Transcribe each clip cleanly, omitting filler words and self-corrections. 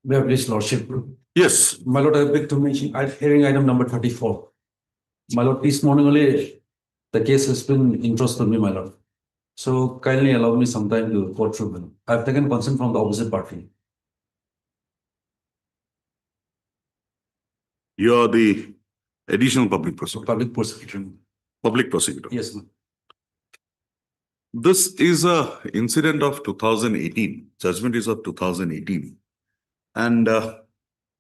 We have this lordship. Yes, My lord, I beg to mention, hearing item number 34. My lord, this morning only the case has been entrusted to me, my lord. So kindly allow me some time to go through them. I've taken consent from the opposite party. you are the additional public prosecutor. Public prosecutor. Public prosecutor. Yes, ma'am. This is a incident of 2018. Judgment is of 2018. And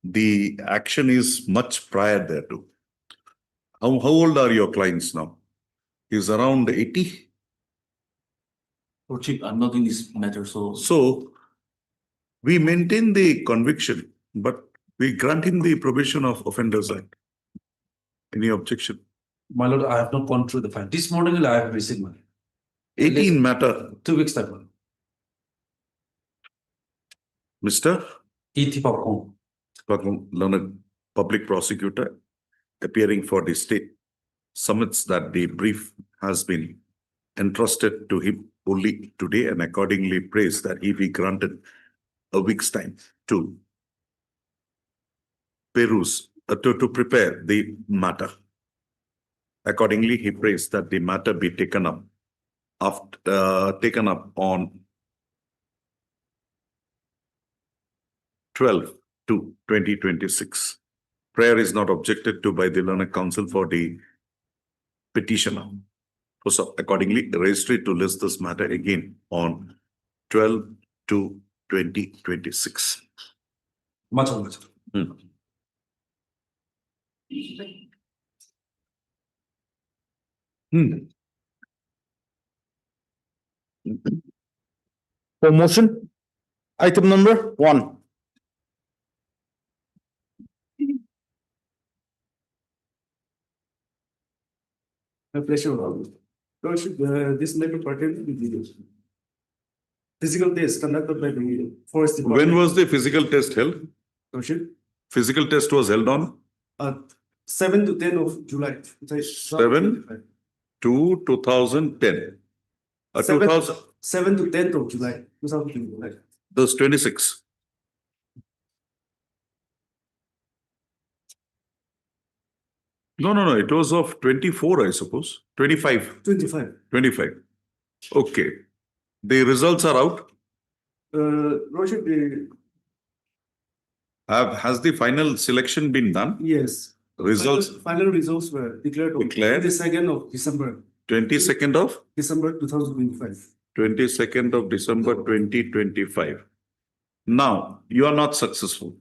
the action is much prior thereto. How old are your clients now? Is around 80? Lordship, I'm not in this matter, so. So we maintain the conviction, but we grant him the probation of Offenders Act. Any objection? My lord, I have not gone through the file. This morning only I have received money. 18 matter. 2 weeks time. Mr. E.T. Papkong. Learned public prosecutor appearing for the state submits that the brief has been entrusted to him only today and accordingly prays that he be granted a week's time to peruse, to prepare the matter. Accordingly, he prays that the matter be taken up on 12/2/2026. Prayer is not objected to by the learned counsel for the petitioner. So accordingly, registry to list this matter again on 12/2/2026. Much or much. For motion, item number 1. My pleasure, Lord. Lordship, this matter pertains to the physical test conducted by the Forest Department. When was the physical test held? Lordship, Physical test was held on 7 to 10 of July. 7 to 2010. 7 to 10th of July, 2025. Those 26. No. It was of 24, I suppose. 25. 25. 25. Okay. The results are out. Lordship, Has the final selection been done? yes. Results Final results were declared on Declared? 22nd of December, 22nd of December 2025. 22nd of December 2025. Now, you are not successful.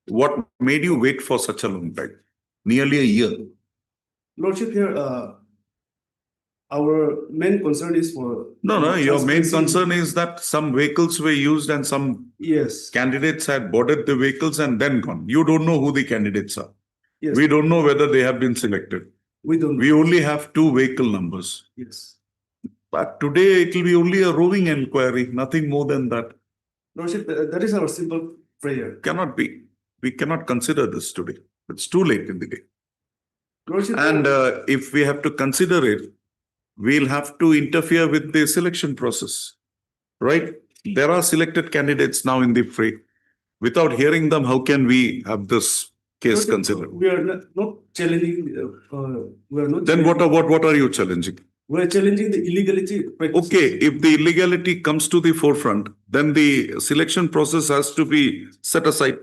What made you wait for such a long time? Nearly a year. Lordship, here, our main concern is for. No, your main transparency. concern is that some vehicles were used and some Yes, candidates had boarded the vehicles and then gone. You don't know who the candidates are. yes. We don't know whether they have been selected. We don't. We only have 2 vehicle numbers. Yes. But today it will be only a roving inquiry, nothing more than that. Lordship, that is our simple prayer. Cannot be. We cannot consider this today. It's too late in the day. Lordship, And if we have to consider it, we'll have to interfere with the selection process, right? There are selected candidates now in the fray. Without hearing them, how can we have this case Lordship, considered? we are not challenging. We are not. Then what are you challenging? We are challenging the illegality. practices. Okay, if the illegality comes to the forefront, then the selection process has to be set aside.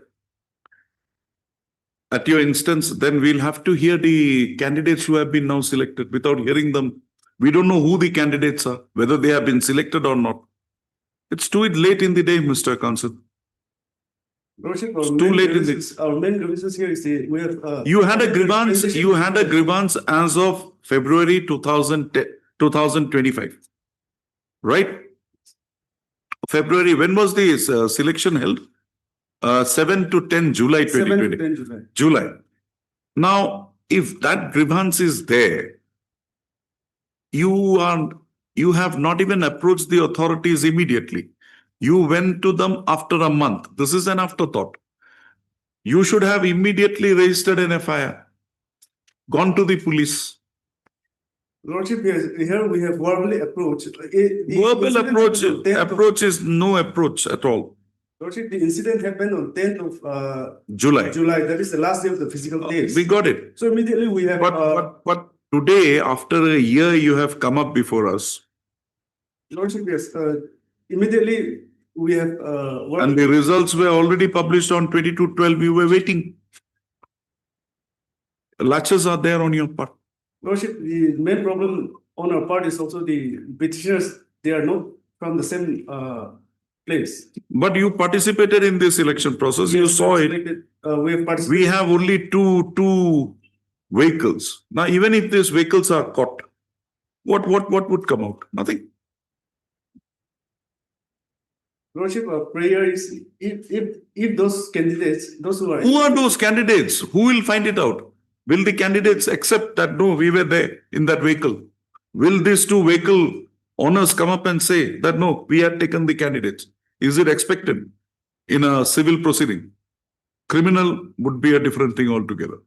At your instance, then we'll have to hear the candidates who have been now selected. Without hearing them, we don't know who the candidates are, whether they have been selected or not. It's too late in the day, Mr. Counsel. Lordship, It's too late in our main grievances here is we have. You had a grievance as of February 2025, right? February, when was the selection held? 7 to 10 July 7 to 2020. 10 July. July. Now, if that grievance is there, you have not even approached the authorities immediately. You went to them after a month. This is an afterthought. You should have immediately registered an FIR, gone to the police. Lordship, here we have verbally approached. Verbal approach is no approach at all. Lordship, the incident happened on 10th of July. July. That is the last day of the physical days. We got it. So immediately we have. But today, after a year, you have come up before us. Lordship, yes. Immediately we have. And the results were already published on 22/12. We were waiting. Latches are there on your part. Lordship, the main problem on our part is also the petitioners. They are not from the same place. But you participated in this election process. You saw it. We have participated. We have only two vehicles. Now, even if these vehicles are caught, what would come out? Nothing. Lordship, our prayer is if those candidates, those who are. Who are those candidates? Who will find it out? Will the candidates accept that, no, we were there in that vehicle? Will these two vehicle owners come up and say that, no, we had taken the candidates? Is it expected in a civil proceeding? Criminal would be a different thing altogether.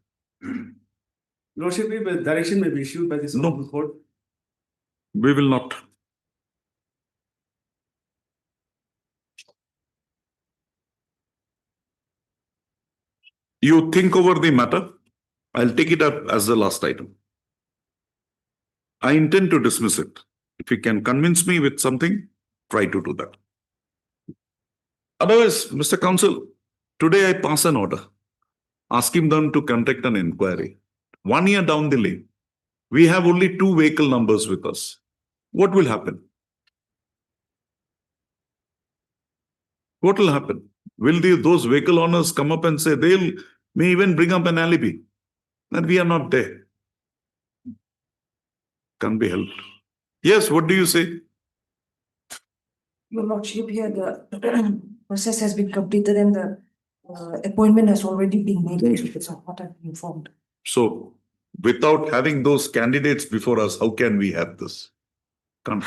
Lordship, if a direction may be issued by this No. court. We will not. You think over the matter. I'll take it up as the last item. I intend to dismiss it. If you can convince me with something, try to do that. Otherwise, Mr. Counsel, today I pass an order asking them to conduct an inquiry. 1 year down the lane, we have only 2 vehicle numbers with us. What will happen? What will happen? Will those vehicle owners come up and say they'll may even bring up an alibi that we are not there? Can't be helped. Yes, what do you say? Your Lordship, here the process has been completed and the appointment has already been made. That's what I've been informed. So, without having those candidates before us, how can we have this? Can't.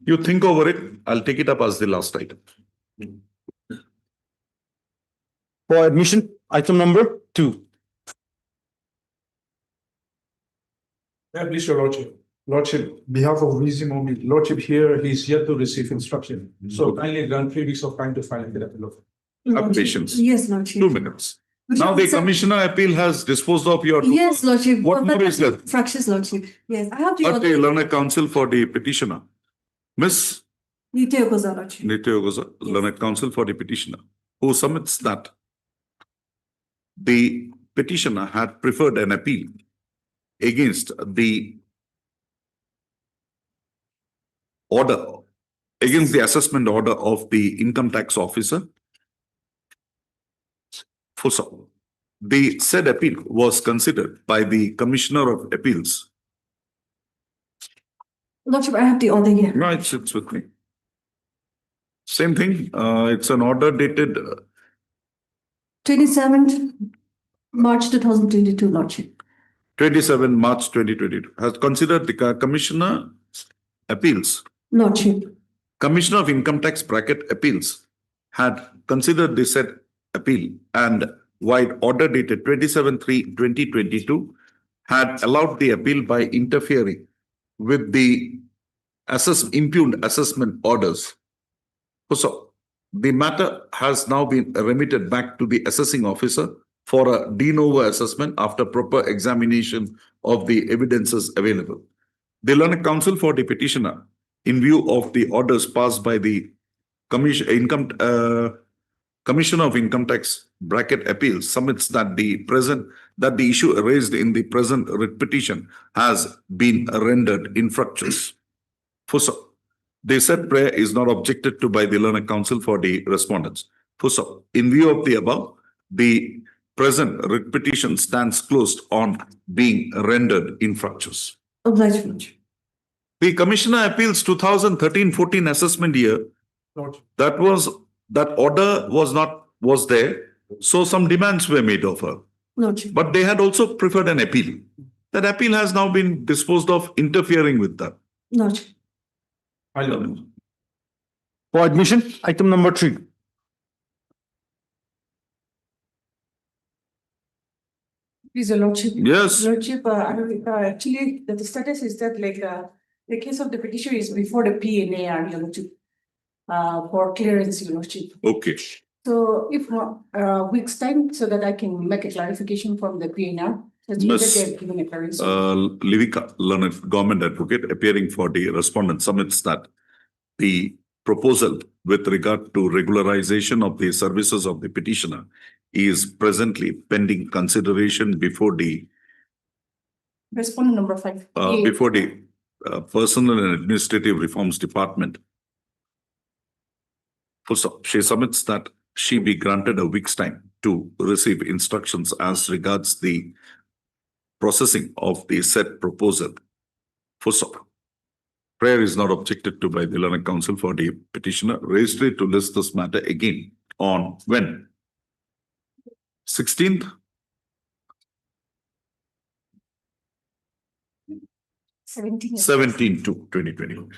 You think over it. I'll take it up as the last item. For admission, item number 2. Please, your Lordship. Lordship, behalf of Vizimomi, Lordship here, he's yet to receive instruction. So kindly grant 3 weeks of time to file an appeal. Have patience. Yes, Lordship. 2 minutes. Now the commissioner appeal has disposed of your. Yes, Lordship. What more is there? Fractious, Lordship. Yes, I have the But the order. learned counsel for the petitioner. Miss Nitya Goza, Lordship. Nitya Ogoza, learned counsel for the petitioner, who submits that the petitioner had preferred an appeal against the order, against the assessment order of the income tax officer. For so, the said appeal was considered by the Commissioner of Appeals. Lordship, I have the order here. No, it's with me. Same thing, it's an order dated 27th March 2022, Lordship. 27 March 2022, has considered the Commissioner Appeals. Lordship. Commissioner of Income Tax Bracket Appeals had considered the said appeal and while order dated 27/3/2022 had allowed the appeal by interfering with the impugned assessment orders. So the matter has now been remitted back to the assessing officer for a de novo assessment after proper examination of the evidences available. The learned counsel for the petitioner, in view of the orders passed by the Commissioner of Income Tax Bracket Appeals, submits that the issue raised in the present writ petition has been rendered infructuous. For so, the said prayer is not objected to by the learned counsel for the respondents. For so, in view of the above, the present writ petition stands closed on being rendered infructuous. Obliged, Lordship. The Commissioner Appeals 2013-14 assessment year, Lordship. that order was there, so some demands were made of her. Lordship. But they had also preferred an appeal. That appeal has now been disposed of, interfering with that. Lordship. For admission, item number 3. Please, Your Lordship. Yes. Lordship, actually, the status is that the case of the petition is before the PNAR, Your Lordship. For clearance, Your Lordship. Okay. So if week's time, so that I can make a clarification from the PNR. That's Miss, whether they have given a clearance. Livika, learned government advocate appearing for the respondent submits that the proposal with regard to regularization of the services of the petitioner is presently pending consideration before the Respondent number 5. before the Personal and Administrative Reforms Department. So she submits that she be granted a week's time to receive instructions as regards the processing of the said proposal. Full stop. Prayer is not objected to by the Learned Counsel for the petitioner. Registry to list this matter again on when? 16th? 17/2/2020.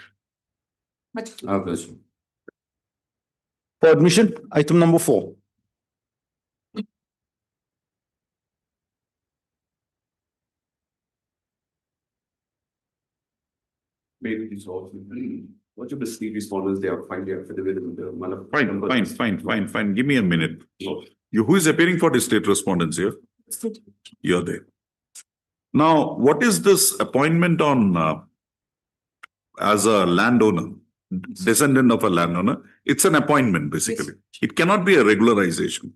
Much. For admission, item number 4. Maybe these also. What of the state respondents, they are finding affidavit in the Fine. Give me a minute. You, who is appearing for the state respondents here? You're there. Now, what is this appointment on as a landowner, descendant of a landowner? It's an appointment, basically. It cannot be a regularization.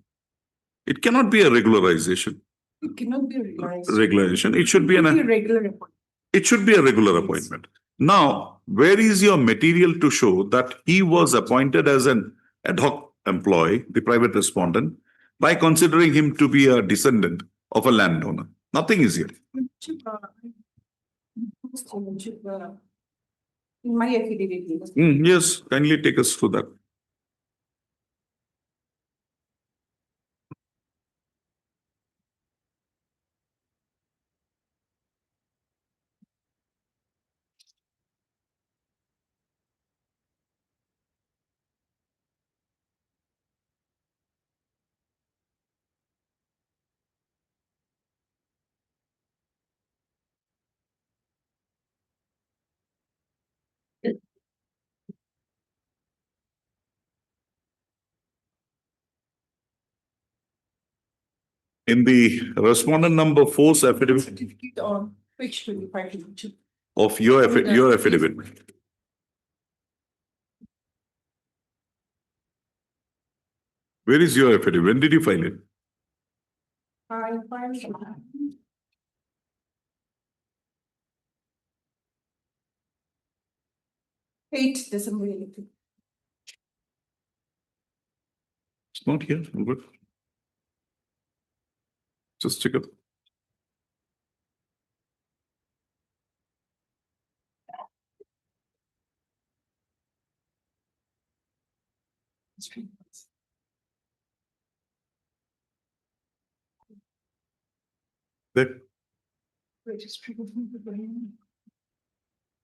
It cannot be a regularization. It cannot be regularized. Regulation. It should be It an. should be a regular appointment. It should be a regular appointment. Now, where is your material to show that he was appointed as an ad hoc employee, the private respondent, by considering him to be a descendant of a landowner? Nothing is here. In my affidavit. Yes, kindly take us through that. In the respondent number 4's affidavit Certificate on page 25. of your affidavit. Where is your affidavit? When did you file it? I filed 8 December. It's not here. Good. Just check it. There.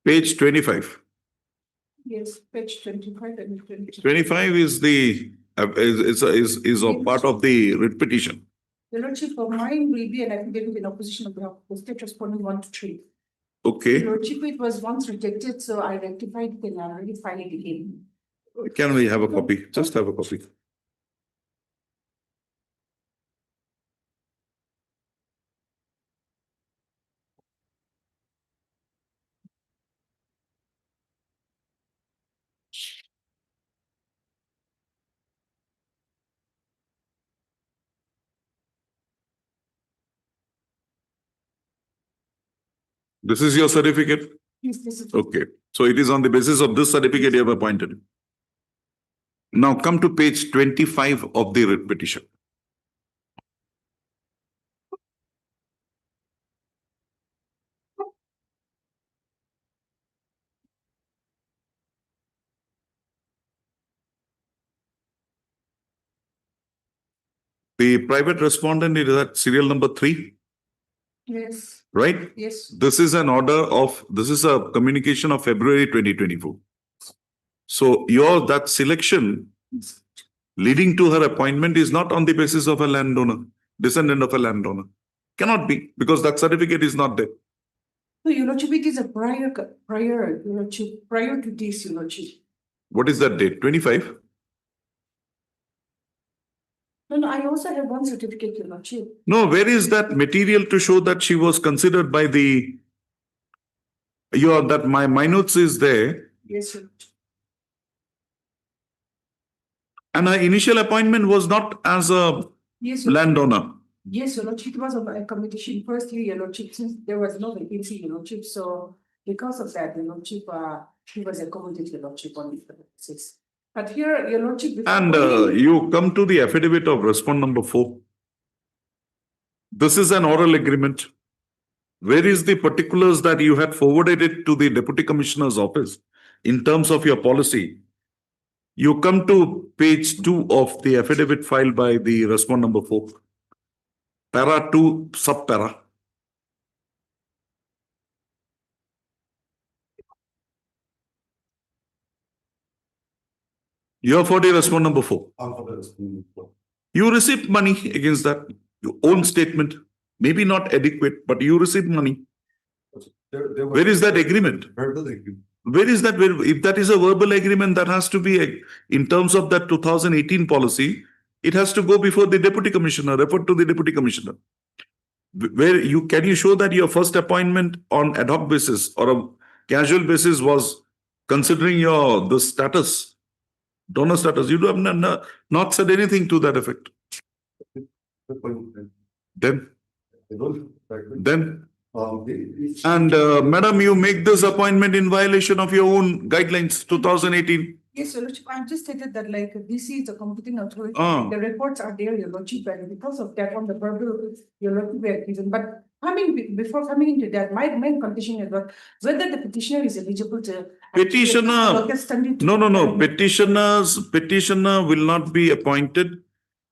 Page 25. Yes, page 25 and 20. 25 is the is a part of the writ petition. The Lordship, of mine will be an affidavit in opposition of the state respondent 1 to 3. Okay. Lordship, it was once rejected, so I rectified it and I already filed it again. Can we have a copy? Just have a copy. This is your certificate? Yes, this is. Okay. So it is on the basis of this certificate you have appointed. Now come to page 25 of the writ petition. The private respondent is at serial number 3, Yes, right? yes. This is this is a communication of February 2024. So that selection leading to her appointment is not on the basis of a landowner, descendant of a landowner. Cannot be, because that certificate is not there. No, Your Lordship, it is a prior, Your Lordship, prior to this, Your Lordship. What is that date? 25? No, I also have one certificate, Your Lordship. No, where is that material to show that she was considered by the, that my minutes is there, Yes, Your Lordship. and her initial appointment was not as a Yes, Your landowner. Yes, Your Lordship, it was a competition first year, Your Lordship, since there was no vacancy, Your Lordship, so because of that, Your Lordship, he was accommodated, Your Lordship, on the basis. But here, Your Lordship. before And coming- you come to the affidavit of respond number 4. This is an oral agreement. Where is the particulars that you had forwarded it to the Deputy Commissioner's office in terms of your policy? You come to page 2 of the affidavit filed by the respond number 4. Para 2, sub-para. You're for the respond number 4. You received money against that, your own statement, maybe not adequate, but you received money. Where is that agreement? Verbal agreement. Where is that? If that is a verbal agreement, that has to be, in terms of that 2018 policy, it has to go before the Deputy Commissioner, refer to the Deputy Commissioner. Where can you show that your first appointment on ad hoc basis or a casual basis was considering the status, donor status? You have not said anything to that effect. Then, and madam, you make this appointment in violation of your own guidelines, 2018. Yes, Your Lordship, I just stated that like this is a competent authority. Ah. The reports are there, Your Lordship, and because of that on the verbal, Your Lordship, we are given. But before coming into that, my main condition is that whether the petitioner is eligible to. Petitioner, no. Petitioner. Petitioner will not be appointed.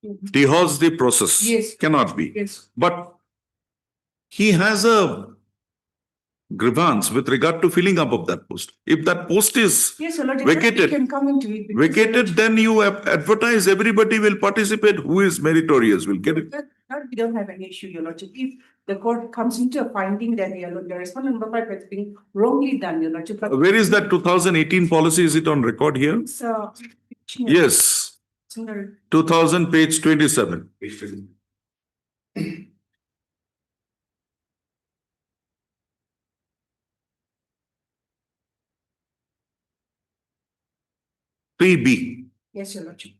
Dehors the process. Yes. Cannot be. Yes. But he has a grievance with regard to filling up of that post. If that post is Yes, Your Lordship. vacated. We can come into it. because, vacated, then you advertise, everybody will participate, who is meritorious will get it. That we don't have an issue, Your Lordship. If the court comes into a finding that the respondent number 5 has been wrongly done, Your Lordship. but Where is that 2018 policy? Is it on record here? it's, Yes, it's in the- 2000, page 27. 3B. Yes, Your Lordship.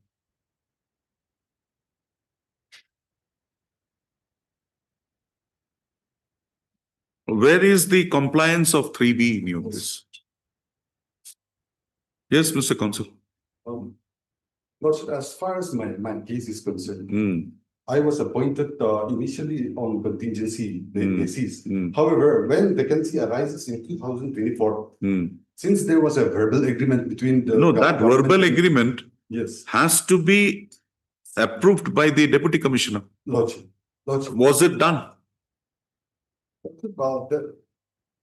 Where is the compliance of 3B in your case? Yes, Mr. Counsel. Lordship, as far as my case is concerned, Hmm, I was appointed initially on contingency basis. hmm, However, when vacancy arises in 2024, hmm. since there was a verbal agreement between the. No, that government- verbal agreement Yes, has to be approved by the Deputy Commissioner. Lordship. Was it done?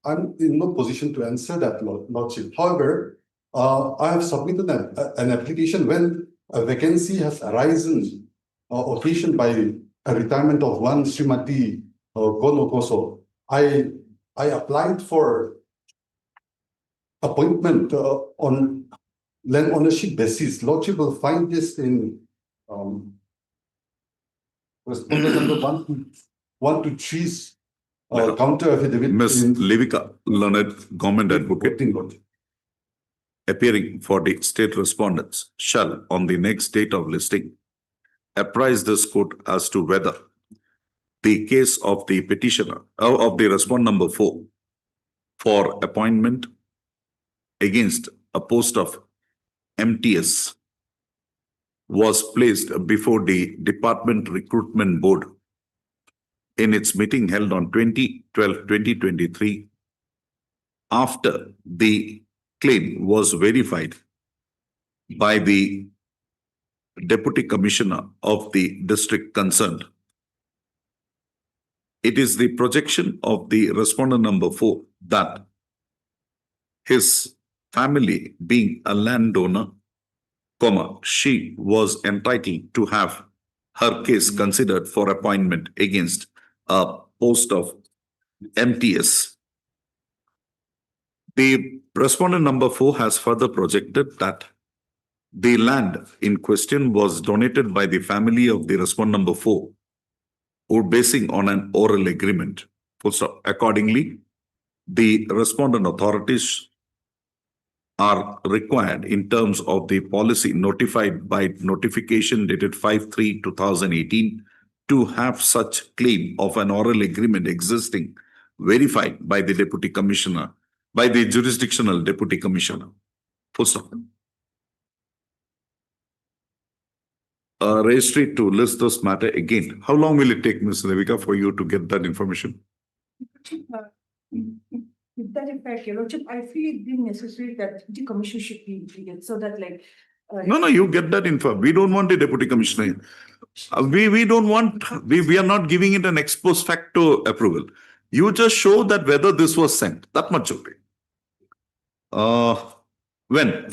I'm in no position to answer that, Lordship. However, I have submitted an application when a vacancy has arisen occasioned by a retirement of one Srimati Konokoso. I applied for appointment on land ownership basis. Lordship will find this in respondent number 1 to 3's counter affidavit. Miss in- Livika, learned government advocate, Lordship. appearing for the state respondents, shall, on the next date of listing, apprise this court as to whether the case of the petitioner, of the respond number 4, for appointment against a post of MTS was placed before the Department Recruitment Board in its meeting held on 20/12/2023, after the claim was verified by the Deputy Commissioner of the district concerned. It is the projection of the respondent number 4 that his family being a landowner, she was entitled to have her case considered for appointment against a post of MTS. The respondent number 4 has further projected that the land in question was donated by the family of the respondent number 4, or basing on an oral agreement. Full stop. Accordingly, the respondent authorities are required in terms of the policy notified by notification dated 5/3/2018 to have such claim of an oral agreement existing verified by the deputy commissioner, by the jurisdictional deputy commissioner. Full stop. Registry to list this matter again. How long will it take, Ms. Devika, for you to get that information? With that effect, Your Lordship, I feel it being necessary that the commission should be included so that like. No, you get that info. We don't want a deputy commissioner. We don't want, we are not giving it an ex post facto approval. You just show that whether this was sent. That much okay. When?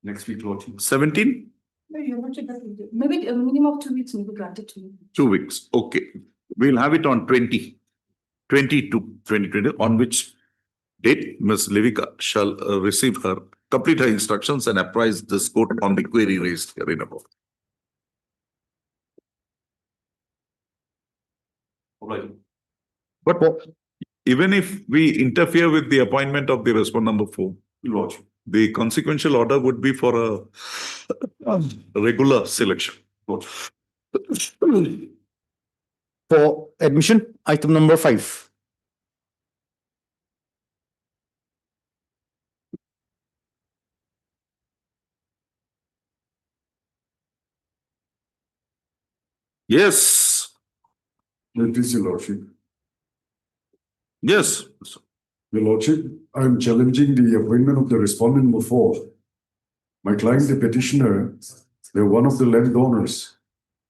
Next week, Lordship. 17? Your Lordship, maybe a minimum of 2 weeks may be granted to me. 2 weeks. Okay. We'll have it on 2020, on which date Ms. Levika shall receive her, complete her instructions and apprise this court on the query raised herein above. All right. But even if we interfere with the appointment of the respondent number 4, Lordship. the consequential order would be for a regular selection. For admission, item number 5. Yes. That is, Your Lordship. Yes. Your Lordship, I am challenging the appointment of the respondent number 4. My client, the petitioner, they're one of the landowners.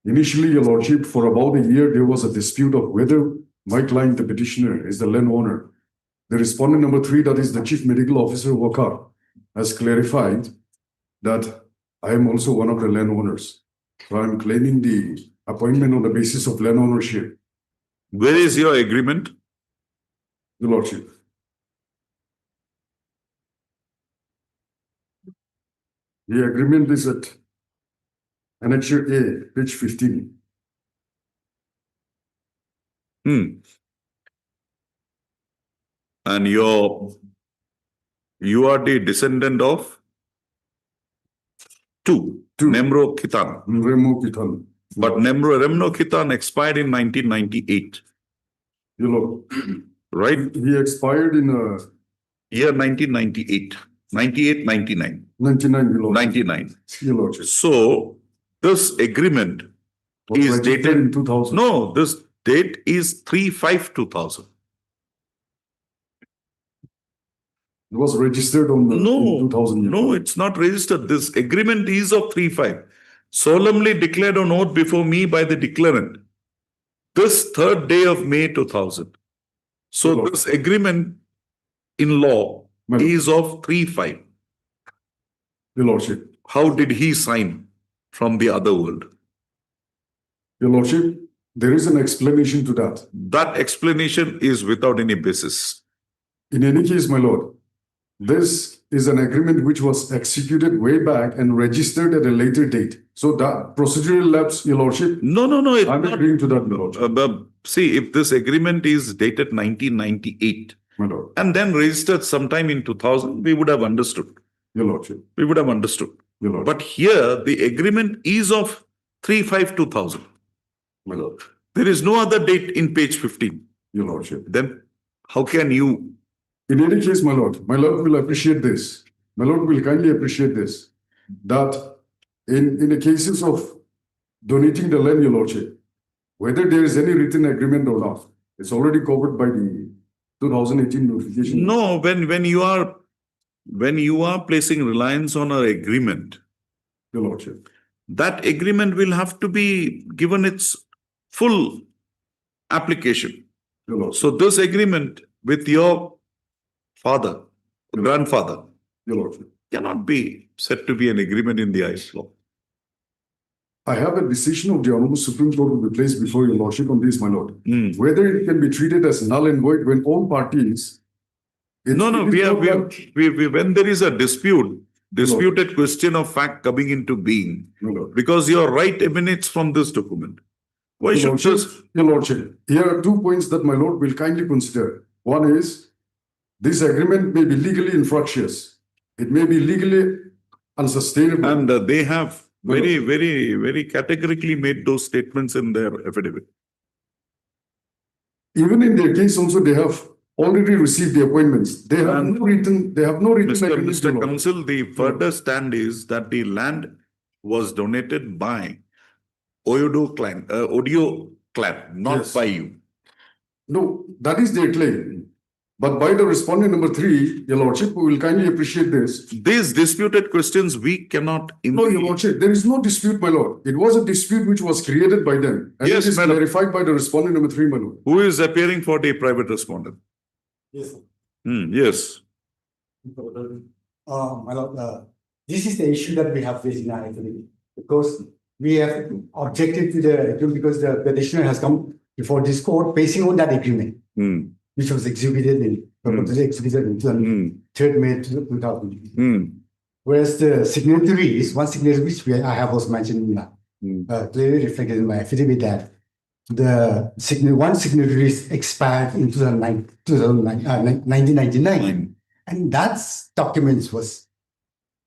Initially, Your Lordship, for about a year, there was a dispute of whether my client, the petitioner, is the landowner. The respondent number 3, that is the Chief Medical Officer, Wakar, has clarified that I am also one of the landowners. So I am claiming the appointment on the basis of land ownership. Where is your agreement? Your Lordship. The agreement is at Annexure A, page 15. And you are the descendant of 2, Nemro Khitan. Remo Kitan. But Remno Khitan expired in 1998, You know, right? he expired in Year 1998, 98, 99, 99, your Lordship. 99. Your Lordship. So this agreement Was is registered dated, in 2000. no, this date is 3/5/2000. It was registered on the in No, 2000. no, it's not registered. This agreement is of 3/5. Solemnly declared on oath before me by the declarant. This 3rd day of May 2000. So Lord. this agreement in law Well- is of 3/5. Your Lordship. How did he sign from the other world? Your Lordship, there is an explanation to that. That explanation is without any basis. In any case, my Lord, this is an agreement which was executed way back and registered at a later date. So that procedural lapse, Your Lordship, No, it's I'm not. agreeing to that, my Lordship. See, if this agreement is dated 1998 My Lord, and then registered sometime in 2000, we would have understood. Your Lordship, We would have understood. Your Lordship, But here, the agreement is of 3/5/2000. my Lord, There is no other date in page 15. Your Lordship. Then how can you? In any case, my Lord will appreciate this. My Lord will kindly appreciate this, that in the cases of donating the land, Your Lordship, whether there is any written agreement or not, it's already covered by the 2018 notification. No, when you are placing reliance on an agreement, Your Lordship, that agreement will have to be given its full application. Your Lordship, So this agreement with your father, grandfather, Your Lordship. cannot be said to be an agreement in the eyes law. I have a decision of the Honorable Supreme Court to be placed before your lordship on this, my lord. Hmm. Whether it can be treated as null and void when all parties. No, it is we not that- when there is a disputed question of fact coming into being, My lord. because your right emanates from this document. Why Your should lordship, just, your lordship, here are 2 points that my lord will kindly consider. One is, this agreement may be legally infructuous. It may be legally unsustainable. and they have very categorically made those statements in their affidavit. Even in their case also, they have already received the appointments. They have And no written, they have no written. agreement, Mr. my lord. Counsel, the further stand is that the land was donated by Oyodo clan, not Yes. by you. No, that is their claim. But by the respondent number 3, your lordship, we will kindly appreciate this. These disputed questions, we cannot. No, your lordship, there is no dispute, my lord. It was a dispute which was created by them. And Yes, it is madam. clarified by the respondent number 3, my lord. Who is appearing for the private respondent? Yes. Yes. My lord, this is the issue that we have faced in our affidavit, because we have objected to the agreement because the petitioner has come before this court basing on that agreement, Hmm. which was exhibited in, purportedly exhibited in Hmm. 3rd May 2000. Hmm. Whereas the signatories, one signatory which I have also mentioned Hmm. clearly reflected in my affidavit that one signatory is expired in 1999. Fine. And that document was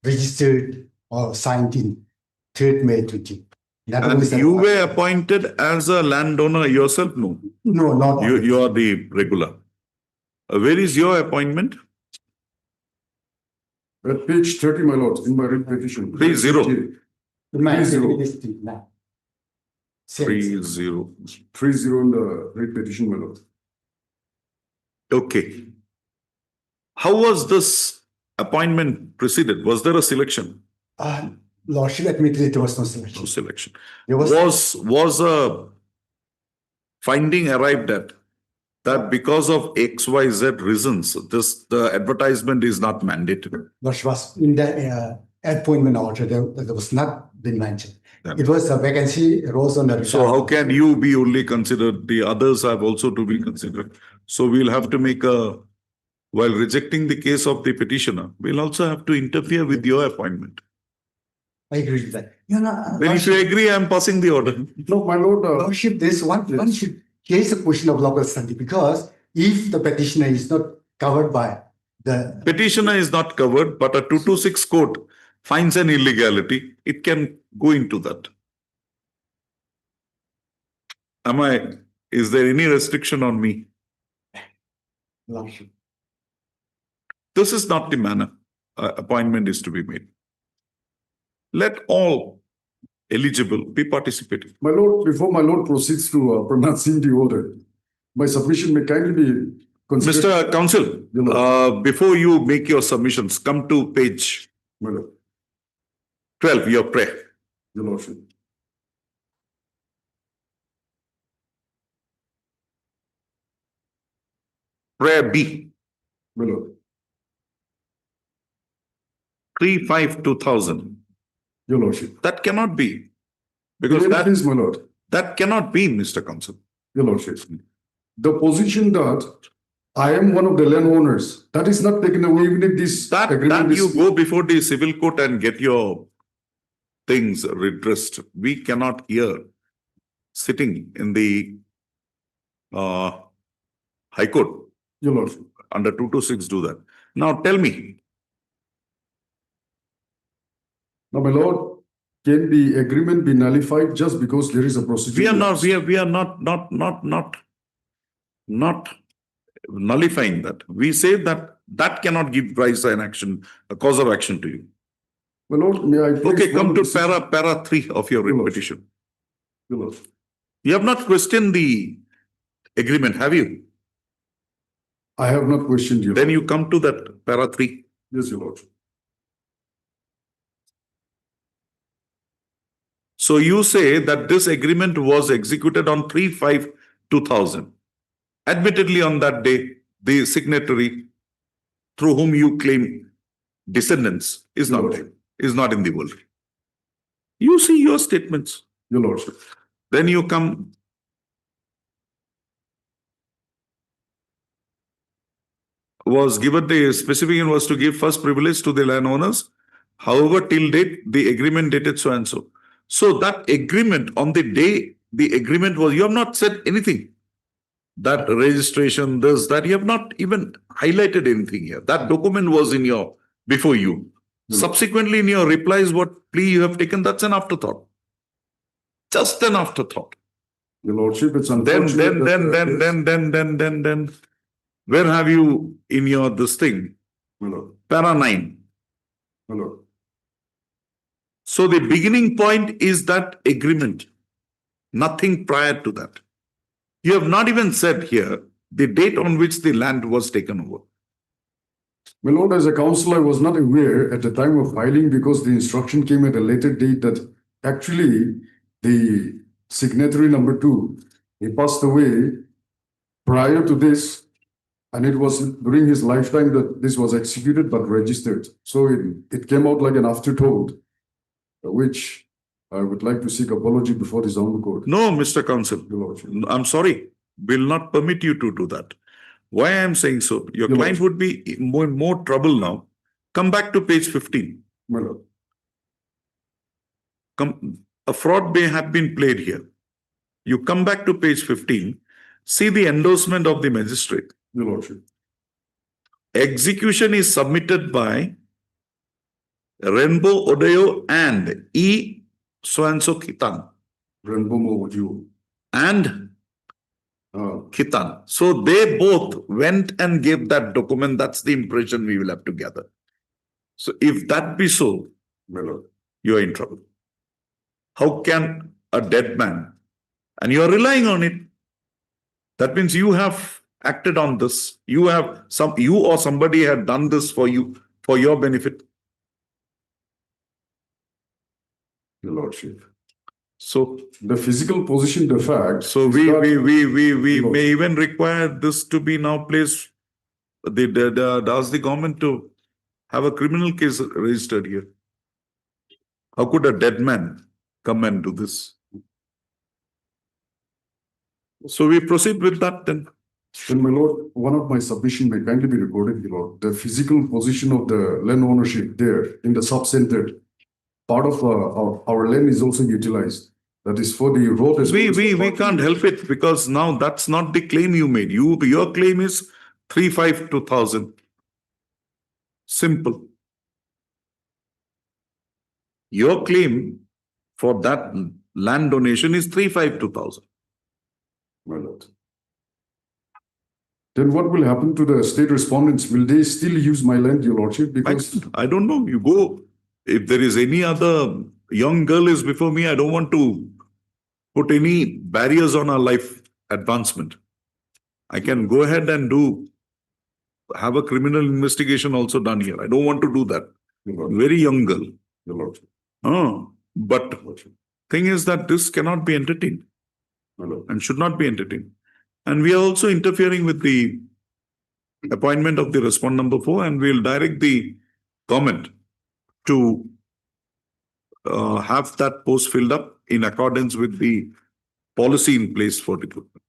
registered or signed in 3rd May 20. That And was the- you were appointed as a landowner yourself? No, No, not. you are the regular. Where is your appointment? At page 30, my lord, in my written petition. 30. My 30. affidavit is now. Since- 30. 30 in the written petition, my lord. Okay. How was this appointment preceded? Was there a selection? Lordship admitted there was no No selection. selection. There Was a finding arrived at that because of XYZ reasons, the advertisement is not mandated? Lordship was in the appointment order, there was not been mentioned. Yeah. It was a vacancy arose on the. So how can you be only considered? The others have also to be considered. So we'll have to make while rejecting the case of the petitioner, we'll also have to interfere with your appointment. I agree with that. Then if you agree, I'm passing the order. No, my lord, Lordship, there's one should, here's a question of local study, because if the petitioner is not covered by the. Petitioner is not covered, but a 226 court finds an illegality, it can go into that. Is there any restriction on me? Lordship. This is not the manner appointment is to be made. Let all eligible be participating. my lord, before my lord proceeds to pronouncing the order, my submission may kindly be considered. Mr. Counsel, Your lord. before you make your submissions, come to page My lord, 12, your prayer. your lordship. Prayer B, My lord, 3-5-2000. your lordship. That cannot be. Because That is, my lord, that cannot be, Mr. Counsel. your lordship. The position that I am one of the landowners, that is not taken away even if this That agreement is. you go before the civil court and get your things redressed. We cannot here, sitting in the High Court Your lordship. under 226 do that. Now tell me, Now, my lord, can the agreement be nullified just because there is a procedure? we are not nullifying that. We say that cannot give rise to an action, a cause of action to you. My lord, may I? place Okay, come one to decision? para 3 of your Your lordship. petition. Your lordship. You have not questioned the agreement, have you? I have not questioned you. Then you come to that para 3. Yes, your lordship. So you say that this agreement was executed on 3-5-2000. Admittedly, on that day, the signatory through whom you claim descendants is not Lord. there, is not in the world. You see your statements. Your Lordship. Then you come. Was given the specification was to give first privilege to the landowners. However, till date, the agreement dated so and so. So that agreement on the day, the agreement was, you have not said anything. That registration, this, that, you have not even highlighted anything here. That document was in your, before you. Subsequently, in your replies, what plea you have taken, that's an afterthought. Just an afterthought. Your Lordship, it's Then, unfortunate. then, where have you in your this thing? My Lord. Para 9. My Lord. So the beginning point is that agreement. Nothing prior to that. You have not even said here the date on which the land was taken over. My Lord, as a counsel, I was not aware at the time of filing because the instruction came at a later date that actually the signatory number 2, he passed away prior to this, and it was during his lifetime that this was executed but registered. So it came out like an afterthought, which I would like to seek apology before this honorable court. No, Mr. Counsel, Your Lordship. I'm sorry, will not permit you to do that. Why I am saying so? Your Your client would be in more trouble now. Come back to page 15. My Lord. A fraud may have been played here. You come back to page 15, see the endorsement of the magistrate. Your Lordship. Execution is submitted by Rainbow Odayo and E. So-and-so Khitan. Rainbow Mojo. And Khitan. So they both went and gave that document. That's the impression we will have to gather. So if that be so, My Lord. you are in trouble. How can a dead man, and you are relying on it, that means you have acted on this. You or somebody had done this for you, for your benefit. Your Lordship. So The physical position, the fact. So is we that- may even require this to be now placed. Ask the government to have a criminal case registered here. How could a dead man come and do this? So we proceed with that then. Then, my Lord, one of my submission may kindly be recorded, Your Lord. The physical position of the land ownership there in the sub-center, part of our land is also utilized. That is for the road. as well as the We can't help it because now that's not the claim you made. Your claim is 352,000. Simple. Your claim for that land donation is 352,000. My Lord. Then what will happen to the state respondents? Will they still use my land, Your Lordship? Because I don't know. You go. If there is any other young girl is before me, I don't want to put any barriers on our life advancement. I can go ahead and have a criminal investigation also done here. I don't want to do that. Your Lordship. Very young girl. Your Lordship. But Your Lordship. thing is that this cannot be entertained My Lord. and should not be entertained. And we are also interfering with the appointment of the respondent number 4, and we'll direct the government to have that post filled up in accordance with the policy in place for recruitment.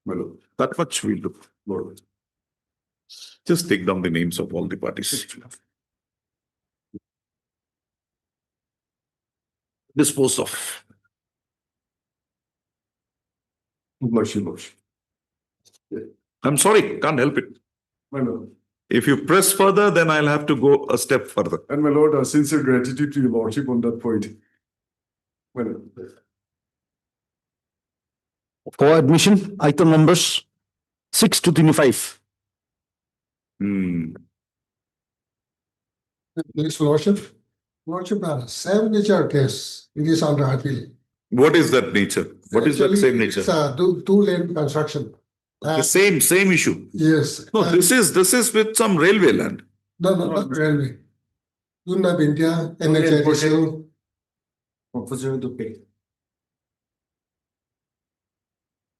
My Lord. That much we'll do. Lord. Just take down the names of all the parties. Dispose of. Bless you, Lordship. I'm sorry, can't help it. My Lord. If you press further, then I'll have to go a step further. And my Lord, sincere gratitude to your Lordship on that point. My Lord. For admission, item numbers 6 to 25. Next, Lordship, same nature case, it is under appeal. What is that nature? What is that Actually, same nature? It's a two-lane construction. The same issue. Yes. No, this is with some railway land. No, not railway. Union of India, NHIDCL. Proposal to pay.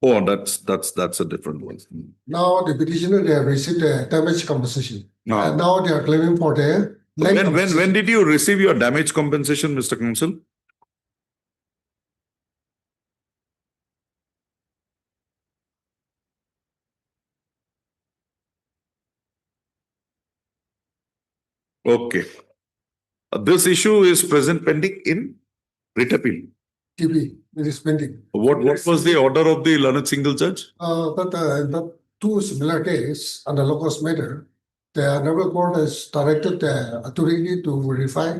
Oh, that's a different one. Now the petitioner, they have received a damage compensation. No. And now they are claiming for their land compensation. When did you receive your damage compensation, Mr. Counsel? Okay. This issue is present pending in writ appeal. TP, it is pending. What was the order of the learned single judge? The two similar case on the locus matter, the honorable court has directed the authority to verify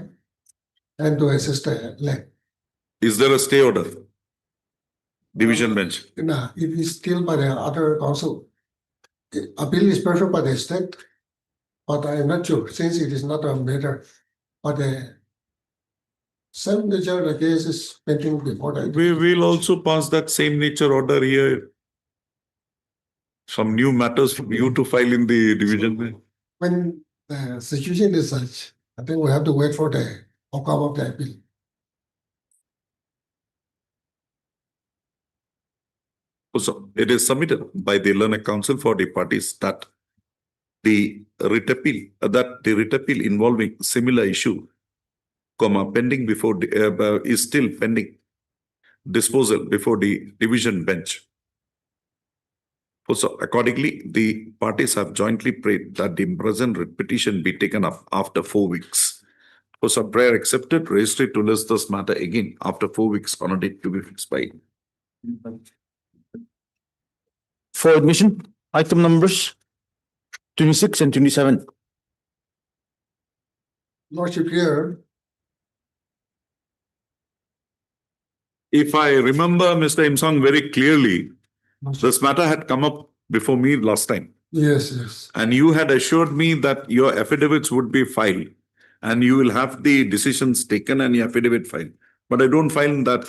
and to assist the land. Is there a stay order? Division bench. No, it is still by the other council. Appeal is preferred by the state, but I am not sure since it is not a matter. But the same nature the case is pending before that. We will also pass that same nature order here. Some new matters for you to file in the division bench. When the situation is such, I think we have to wait for the outcome of the appeal. So it is submitted by the learned council for the parties that the writ appeal involving similar issue, pending before the, is still pending disposal before the division bench. So accordingly, the parties have jointly prayed that the present petition be taken up after 4 weeks. So prayer accepted, registry to list this matter again after 4 weeks on a date to be fixed by. For admission, item numbers 26 and 27. Lordship here, If I remember Mr. Imsong very clearly, this matter had come up before me last time. yes. And you had assured me that your affidavits would be filed and you will have the decisions taken and your affidavit filed. But I don't find that.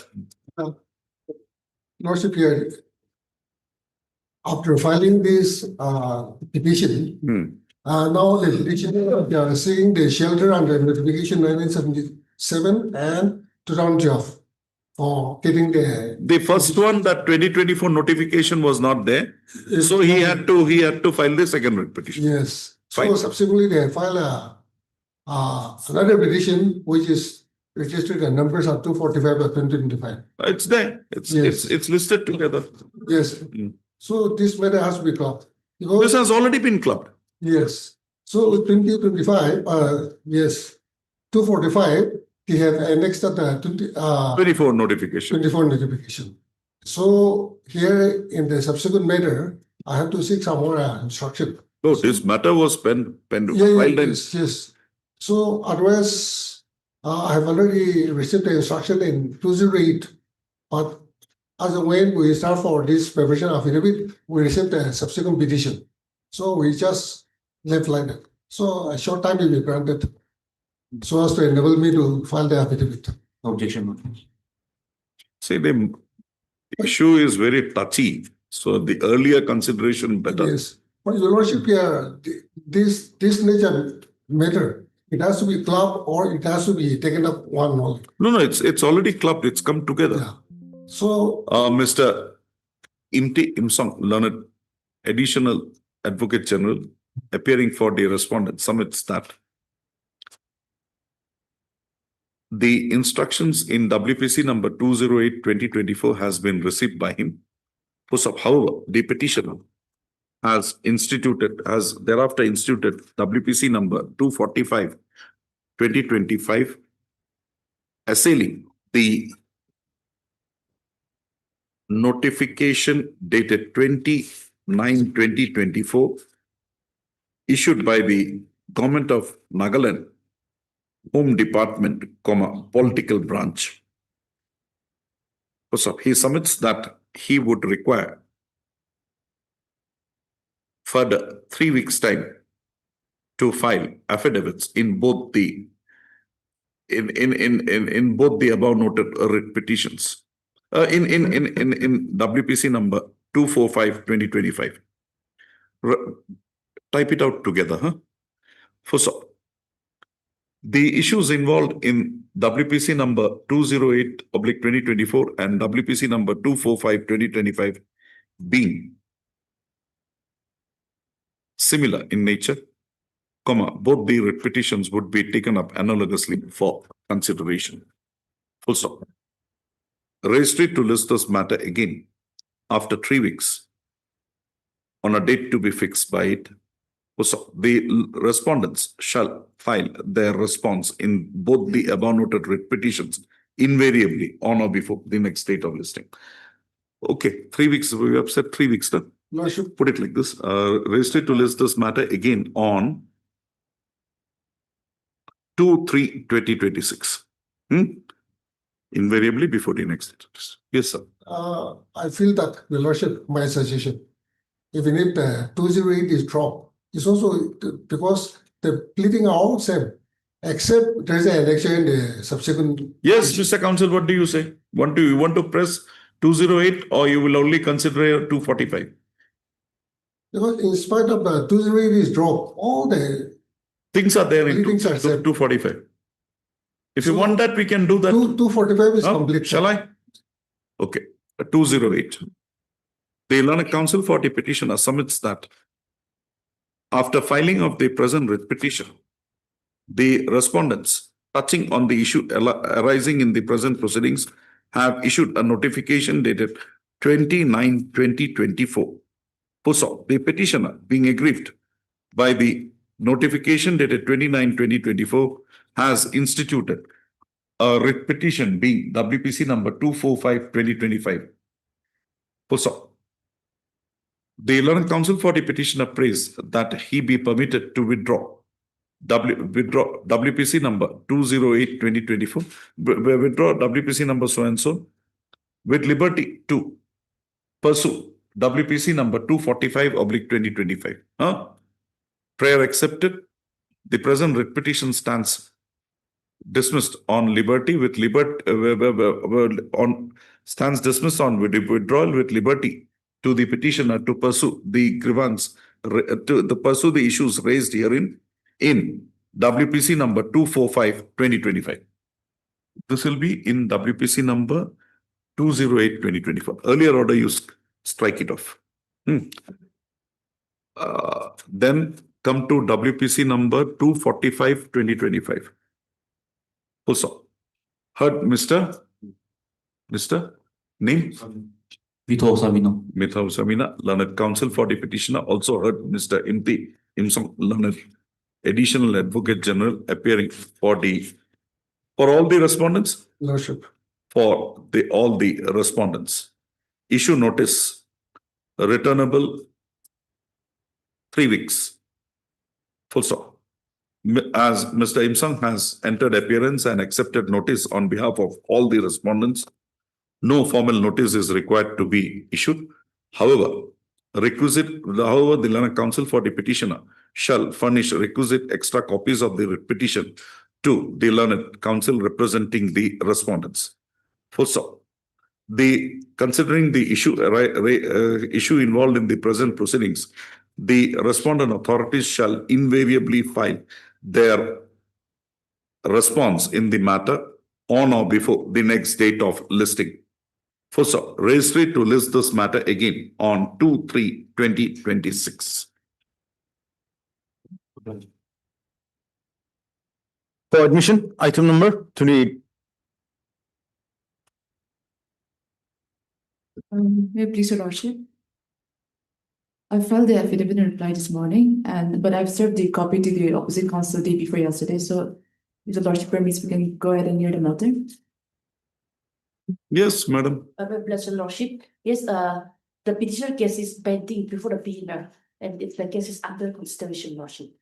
Lordship here, after filing this petition, now the petitioner seeing the shelter under notification 1977 and 2012 for getting The first one, that 2024 notification was not there. So he had to file the second petition. Yes. Fine. So subsequently they file another petition which is registered, the numbers are 245 by 2025. It's there. It's listed together. Yes. So this matter has to be clubbed. This has already been clubbed. Yes. So 2025, yes, 245, they have annexed the 24 notification. 24 notification. So here in the subsequent matter, I have to seek some more instruction. So this matter was filed and Yes. So otherwise, I have already received the instruction in 208, but as and when we start for this preparation affidavit, we received a subsequent petition. So we just left like that. So a short time will be granted so as to enable me to file the affidavit. Objection. see, the issue is very touchy. So the earlier consideration better. Yes. But your lordship here, this nature matter, it has to be clubbed or it has to be taken up one only. No, it's already clubbed. It's come together. Yeah. So Mr. Imsong, learned additional advocate general, appearing for the respondent, submits that the instructions in WPC number 208/2024 has been received by him. However, the petitioner has thereafter instituted WPC number 245/2025, assailing the notification dated 29/2024 issued by the Government of Nagaland Home Department, Political Branch. So he submits that he would require further 3 weeks' time to file affidavits in both the above noted petitions. In WPC number 245/2025. Type it out together, huh? So the issues involved in WPC number 208/2024 and WPC number 245/2025 being similar in nature, both the petitions would be taken up analogously for consideration. Full stop. Registry to list this matter again after 3 weeks on a date to be fixed by it. So the respondents shall file their response in both the above noted writ petitions invariably on or before the next date of listing. Okay, 3 weeks, we have said 3 weeks, no? No, I should Put it like this, register to list this matter again on 2/3/2026. Invariably before the next date. Yes, sir. I feel that the Lordship, my suggestion, even if the 208 is dropped, it's also because the pleading are all same, except there's an election in the subsequent. Yes, Mr. Counsel, what do you say? You want to press 208 or you will only consider 245? Because in spite of the 208 is dropped, all the Things are there in Things are same. 245. If you want that, we can do that. 245 is Huh? complete. Shall I? Okay, 208. The Learned Counsel for the petitioner submits that after filing of the present writ petition, the respondents touching on the issue arising in the present proceedings have issued a notification dated 29/2024. So the petitioner being aggrieved by the notification dated 29/2024 has instituted a writ petition being WPC number 245/2025. So the Learned Counsel for the petitioner prays that he be permitted to withdraw WPC number 208/2024, withdraw WPC number so and so with liberty to pursue WPC number 245/2025. Prayer accepted. The present writ petition stands dismissed on liberty with stands dismissed on withdrawal with liberty to the petitioner to pursue the grievance to pursue the issues raised herein in WPC number 245/2025. This will be in WPC number 208/2024. Earlier order you strike it off. Then come to WPC number 245/2025. Also heard Mr. Name? Withdrawal Samina. Withdrawal Samina, Learned Counsel for the petitioner, also heard Mr. Imsong, Learned Additional Advocate General, appearing for all the respondents. Lordship. For all the respondents. Issue notice returnable 3 weeks. Full stop. As Mr. Imsang has entered appearance and accepted notice on behalf of all the respondents, no formal notice is required to be issued. However, the Learned Counsel for the petitioner shall furnish requisite extra copies of the petition to the Learned Counsel representing the respondents. Full stop. Considering the issue involved in the present proceedings, the respondent authorities shall invariably file their response in the matter on or before the next date of listing. Full stop. Registry to list this matter again on 2/3/2026. For admission, item number 28. May I please, Your Lordship? I filed the affidavit in reply this morning, but I've served the copy to the opposite counsel the day before yesterday. So, if the Lordship permits, we can go ahead and hear the matter. Yes, madam. Bless Your Lordship. Yes, the petitioner case is pending before the petitioner, and the case is under consideration, Lordship.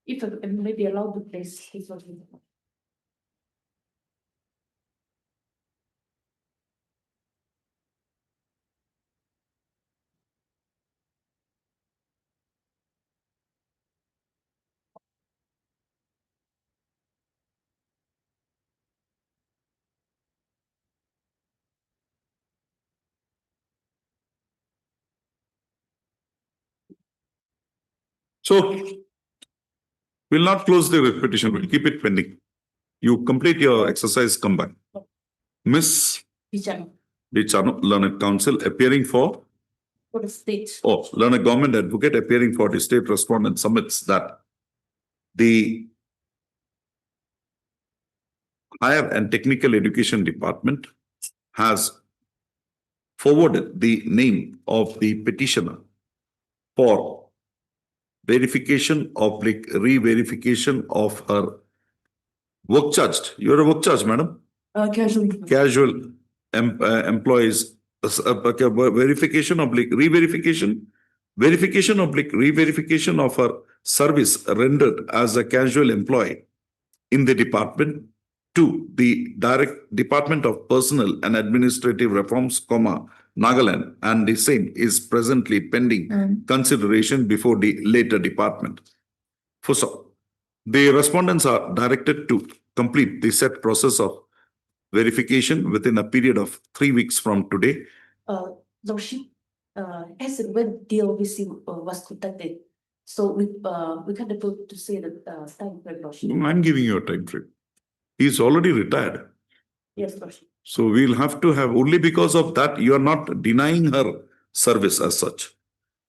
If I may be allowed to place his Lordship. So, we'll not close the petition, we'll keep it pending. You complete your exercise, come back. Miss Dichano, Learned Counsel, appearing for the state. Learned Government Advocate, appearing for the state respondent, submits that the Higher and Technical Education Department has forwarded the name of the petitioner for verification oblique re-verification of her work charged. You're a work charge, madam. Casual. Casual employees, verification oblique re-verification, verification oblique re-verification of her service rendered as a casual employee in the department to the direct Department of Personnel and Administrative Reforms, Nagaland, and the same is presently pending consideration before the later department. First of all, the respondents are directed to complete the set process of verification within a period of 3 weeks from today. Lordship, as and when DOVC was conducted, so we can't able to say the time frame, Lordship. I'm giving you a time frame. He's already retired. Yes, Lordship. So we'll have to have, only because of that, you are not denying her service as such.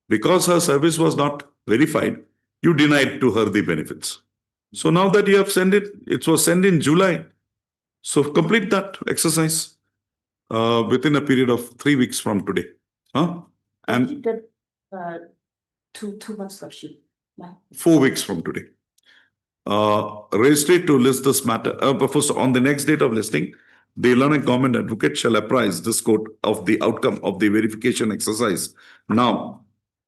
Because her service was not verified, you denied to her the benefits. So now that you have sent it, it was sent in July. So complete that exercise within a period of 3 weeks from today. And two months, Lordship. 4 weeks from today. Registrate to list this matter. First, on the next date of listing, the Illinois Government Advocate shall apprise this court of the outcome of the verification exercise. Now,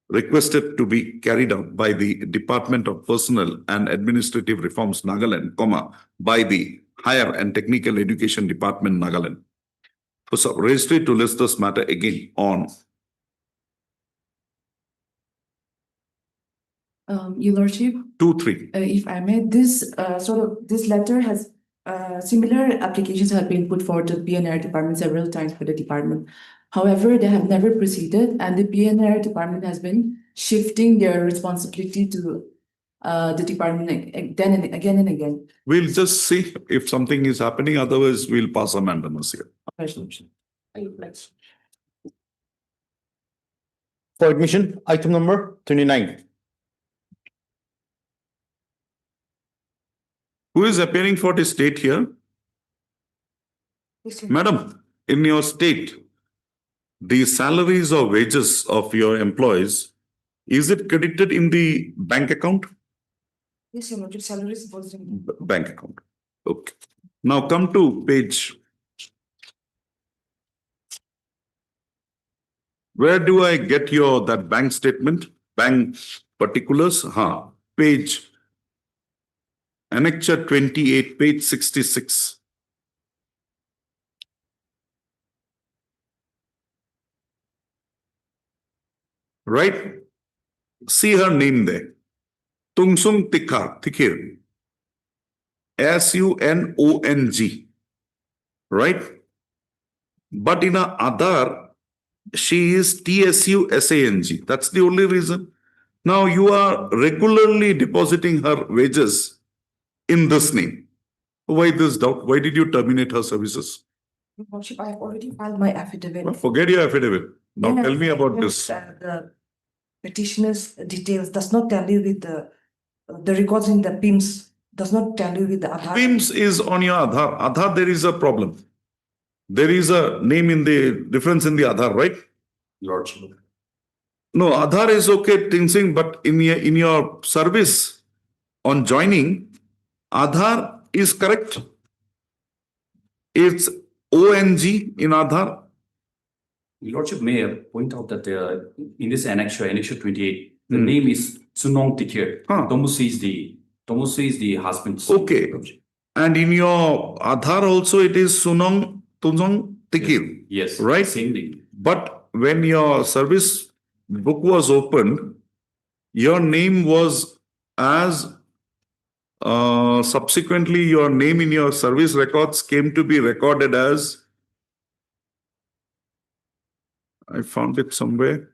requested to be carried out by the Department of Personnel and Administrative Reforms, Nagaland, by the Higher and Technical Education Department, Nagaland. So, registrate to list this matter again on. Your Lordship. 2-3. If I may, this this letter has similar applications have been put forward to the PNR department several times for the department. However, they have never proceeded, and the PNR department has been shifting their responsibility to the department again and again. We'll just see if something is happening. Otherwise, we'll pass a mandamus here. For admission, item number 29. Who is appearing for the state here? Madam, in your state, the salaries or wages of your employees, is it credited in the bank account? Yes, Your Lordship, salary is in Bank account. Okay. Now come to page. Where do I get that bank statement? Bank particulars? Page. Annexure 28, page 66. Right? See her name there. Tungsung Tikir. Sunong. Right? But in a Aadhaar, she is TSUSANG. That's the only reason. Now you are regularly depositing her wages in this name. Why this doubt? Why did you terminate her services? Your Lordship, I have already filed my affidavit. Well, forget your affidavit. Now Then tell me about yes, this. The petitioner's details does not tell you with the records in the PIMS does not tell you with the Aadhaar. PIMS is on your Aadhaar. Aadhaar, there is a problem. There is a name in the difference in the Aadhaar, right? Lordship. No, Aadhaar is okay, Tinsing, but in your service on joining, Aadhaar is correct. It's ONG in Aadhaar. Lordship, may I point out that in this annexure 28, the name is Sunong Tikir. Tomusi is the husband's. Okay. And in your Aadhaar also it is Sunong Tikir. Yes. Right? Same thing. But when your service book was opened, your name was as subsequently your name in your service records came to be recorded as, I found it somewhere.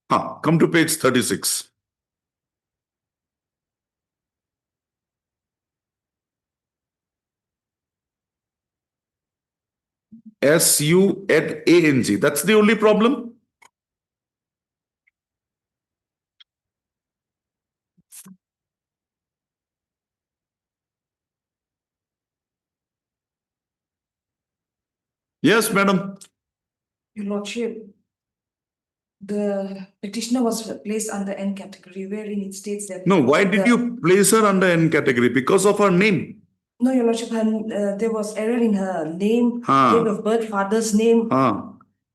Come to page 36. SUNANG. That's the only problem. Yes, madam. Your Lordship, The petitioner was placed under N category, wherein it states that. No, why did you place her under N category? Because of her name. No, Your Lordship, there was error in her name, Ah. date of birth, father's name.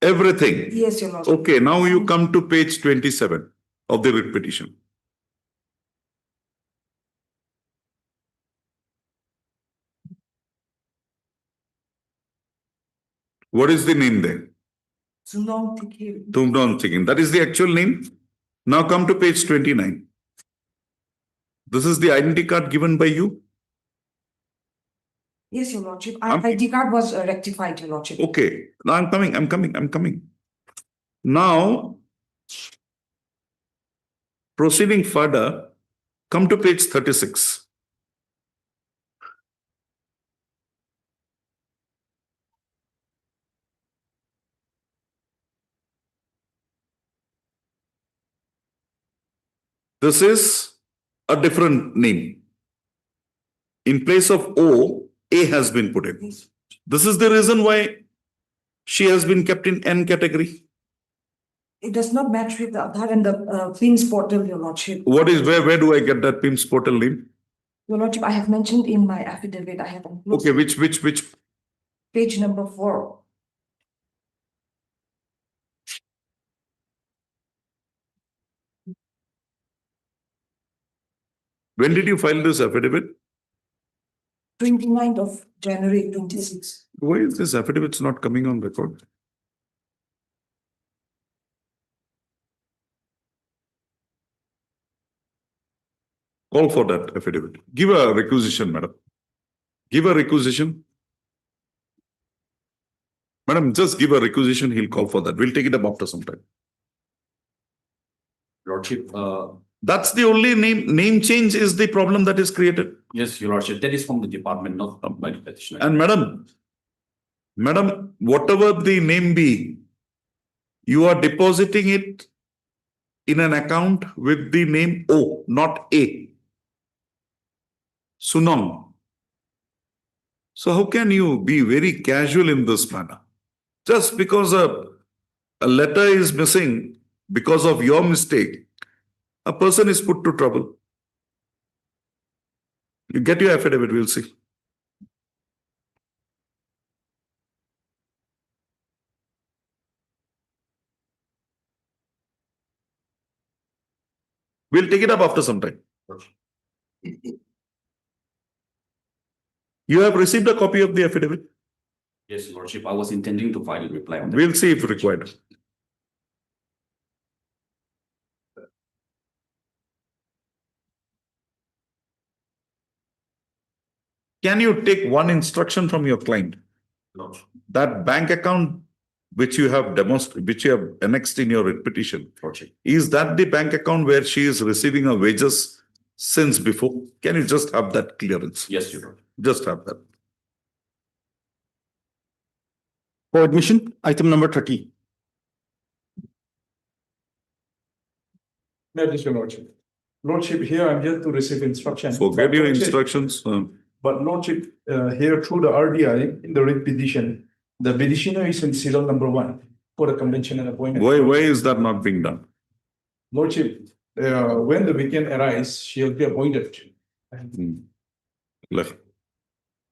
Everything. Yes, Your Lordship. Okay, now you come to page 27 of the writ petition. What is the name there? Sunong Tikir. Tumdon Chicken. That is the actual name. Now come to page 29. This is the identity card given by you. Yes, Your Lordship. ID card was rectified, Your Lordship. Okay, now I'm coming. Now, proceeding further, come to page 36. This is a different name. In place of O, A has been put in. This is the reason why she has been kept in N category. It does not match with the Aadhaar and the PIMS portal, Your Lordship. What is, where do I get that PIMS portal name? Your Lordship, I have mentioned in my affidavit, I have. Okay, which? Page number 4. When did you file this affidavit? 29th of January 26. Why is this affidavit not coming on record? Call for that affidavit. Give a requisition, madam. Give a requisition. Madam, just give a requisition. He'll call for that. We'll take it up after some time. Lordship, That's the only name change is the problem that is created. yes, Your Lordship, that is from the department, not from by the petitioner. And madam, whatever the name be, you are depositing it in an account with the name O, not A. Sunong. So how can you be very casual in this manner? Just because a letter is missing because of your mistake, a person is put to trouble. You get your affidavit, we'll see. We'll take it up after some time. You have received a copy of the affidavit? Yes, Your Lordship, I was intending to file a reply on that. We'll see if required. Can you take one instruction from your client? Lordship. That bank account which you have which you have annexed in your petition, Lordship. is that the bank account where she is receiving her wages since before? Can you just have that clearance? Yes, Your Lordship. Just have that. For admission, item number 30. May I please, Your Lordship? Lordship, here I'm here to receive instruction. Forget your Lordship, instructions. But Lordship, here through the RDI in the writ petition, the petitioner is in serial number 1 for the convention and appointment. Why is that not being done? Lordship, when the weekend arrives, she will be appointed.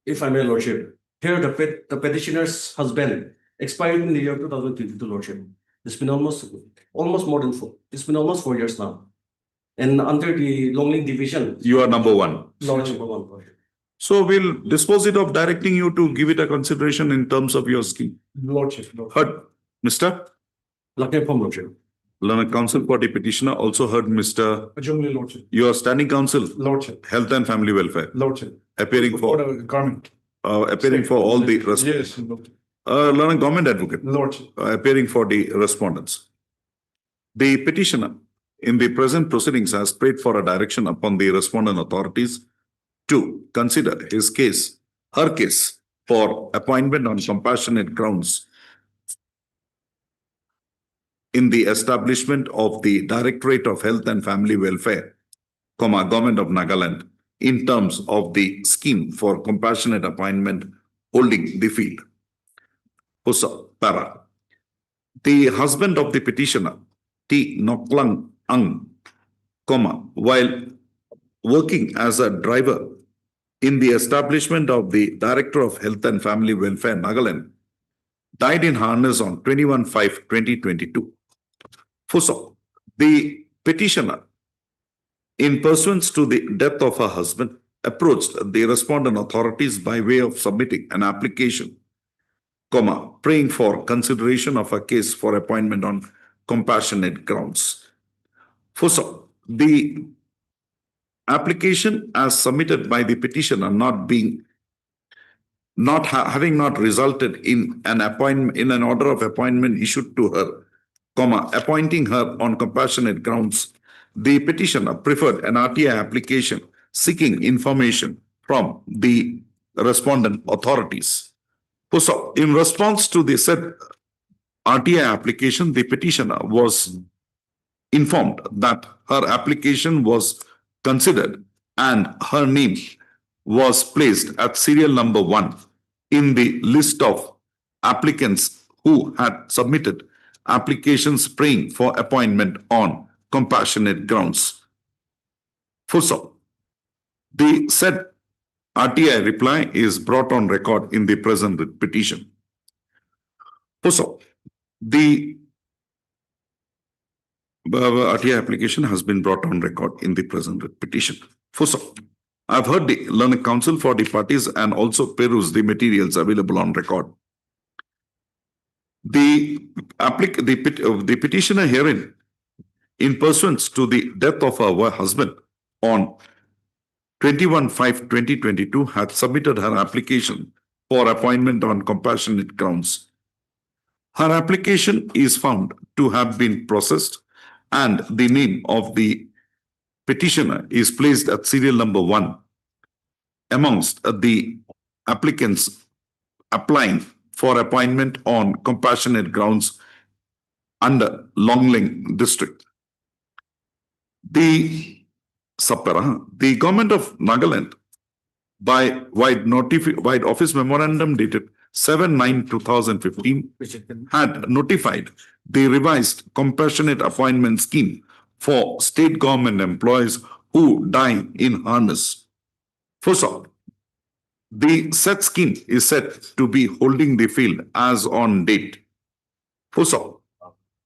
If I may, Lordship, here the petitioner's husband expired in the year 2022, Lordship. It's been almost more than 4. It's been almost 4 years now. And under the Longlink division. You are number 1. Lordship. Number 1, Lordship. So we'll dispose it of directing you to give it a consideration in terms of your scheme. Lordship. Heard, Mr. Lucknow from Lordship. Learned counsel for the petitioner also heard Mr. Adjourned, Lordship. Your standing counsel, Lordship. Health and Family Welfare, Lordship. appearing for the government. appearing for all the Yes, Lordship. learned government advocate, Lordship. appearing for the respondents. The petitioner in the present proceedings has prayed for a direction upon the respondent authorities to consider his case, her case, for appointment on compassionate grounds in the establishment of the Directorate of Health and Family Welfare, Government of Nagaland, in terms of the scheme for compassionate appointment holding the field. Para. The husband of the petitioner T. Noklang Ang, while working as a driver in the establishment of the Director of Health and Family Welfare, Nagaland, died in harness on 21/5/2022. Fuso, the petitioner, in pursuance to the death of her husband, approached the respondent authorities by way of submitting an application, praying for consideration of a case for appointment on compassionate grounds. Fuso, the application as submitted by the petitioner having not resulted in an appointment, in an order of appointment issued to her, appointing her on compassionate grounds, the petitioner preferred an RTI application seeking information from the respondent authorities. So, in response to the said RTI application, the petitioner was informed that her application was considered and her name was placed at serial number 1 in the list of applicants who had submitted applications praying for appointment on compassionate grounds. Fuso, the said RTI reply is brought on record in the present petition. Fuso, the RTI application has been brought on record in the present petition. Fuso, I've heard the learned counsel for the parties and also peruse the materials available on record. The petitioner herein, in pursuance to the death of her husband on 21/5/2022, had submitted her application for appointment on compassionate grounds. Her application is found to have been processed and the name of the petitioner is placed at serial number 1 amongst the applicants applying for appointment on compassionate grounds under Longling district. The government of Nagaland, by wide office memorandum dated 7/9/2015, had notified the revised compassionate appointment scheme for state government employees who die in harness. First of all, the said scheme is said to be holding the field as on date. First of all,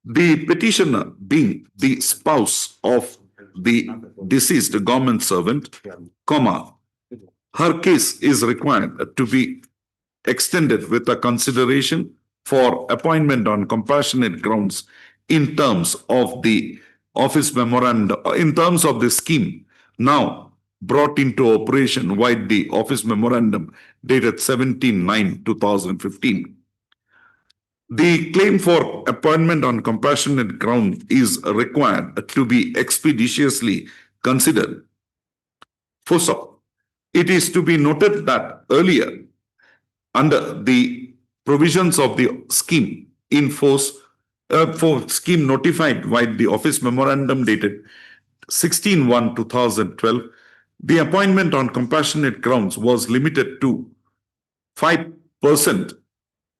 the petitioner being the spouse of the deceased government servant, her case is required to be extended with a consideration for appointment on compassionate grounds in terms of the office memorandum, in terms of the scheme now brought into operation by the office memorandum dated 17/9/2015. The claim for appointment on compassionate ground is required to be expeditiously considered. First of all, it is to be noted that earlier, under the provisions of the scheme in force, for scheme notified by the office memorandum dated 16/1/2012, the appointment on compassionate grounds was limited to 5%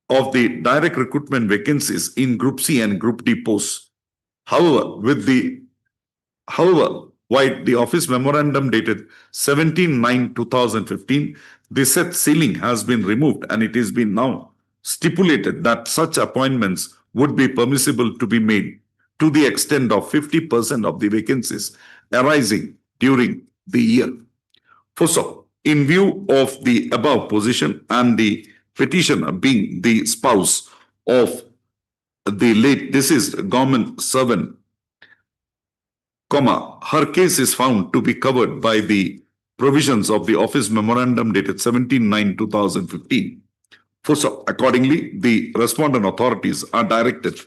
of the direct recruitment vacancies in Group C and Group D posts. However, by the office memorandum dated 17/9/2015, the said ceiling has been removed and it has been now stipulated that such appointments would be permissible to be made to the extent of 50% of the vacancies arising during the year. First of all, in view of the above position and the petitioner being the spouse of the late deceased government servant, her case is found to be covered by the provisions of the office memorandum dated 17/9/2015. So, accordingly, the respondent authorities are directed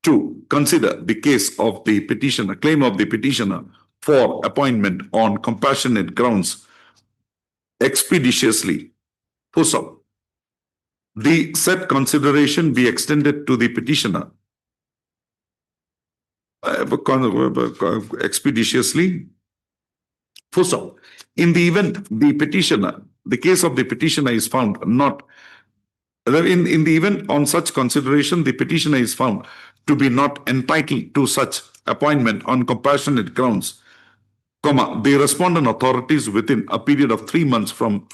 to consider the case of the petitioner, claim of the petitioner for appointment on compassionate grounds expeditiously. So, the said consideration be extended to the petitioner expeditiously. So, in the event the case of the petitioner is found not, in the event on such consideration, the petitioner is found to be not entitled to such appointment on compassionate grounds, comma, the respondent authorities within a period of 3 months from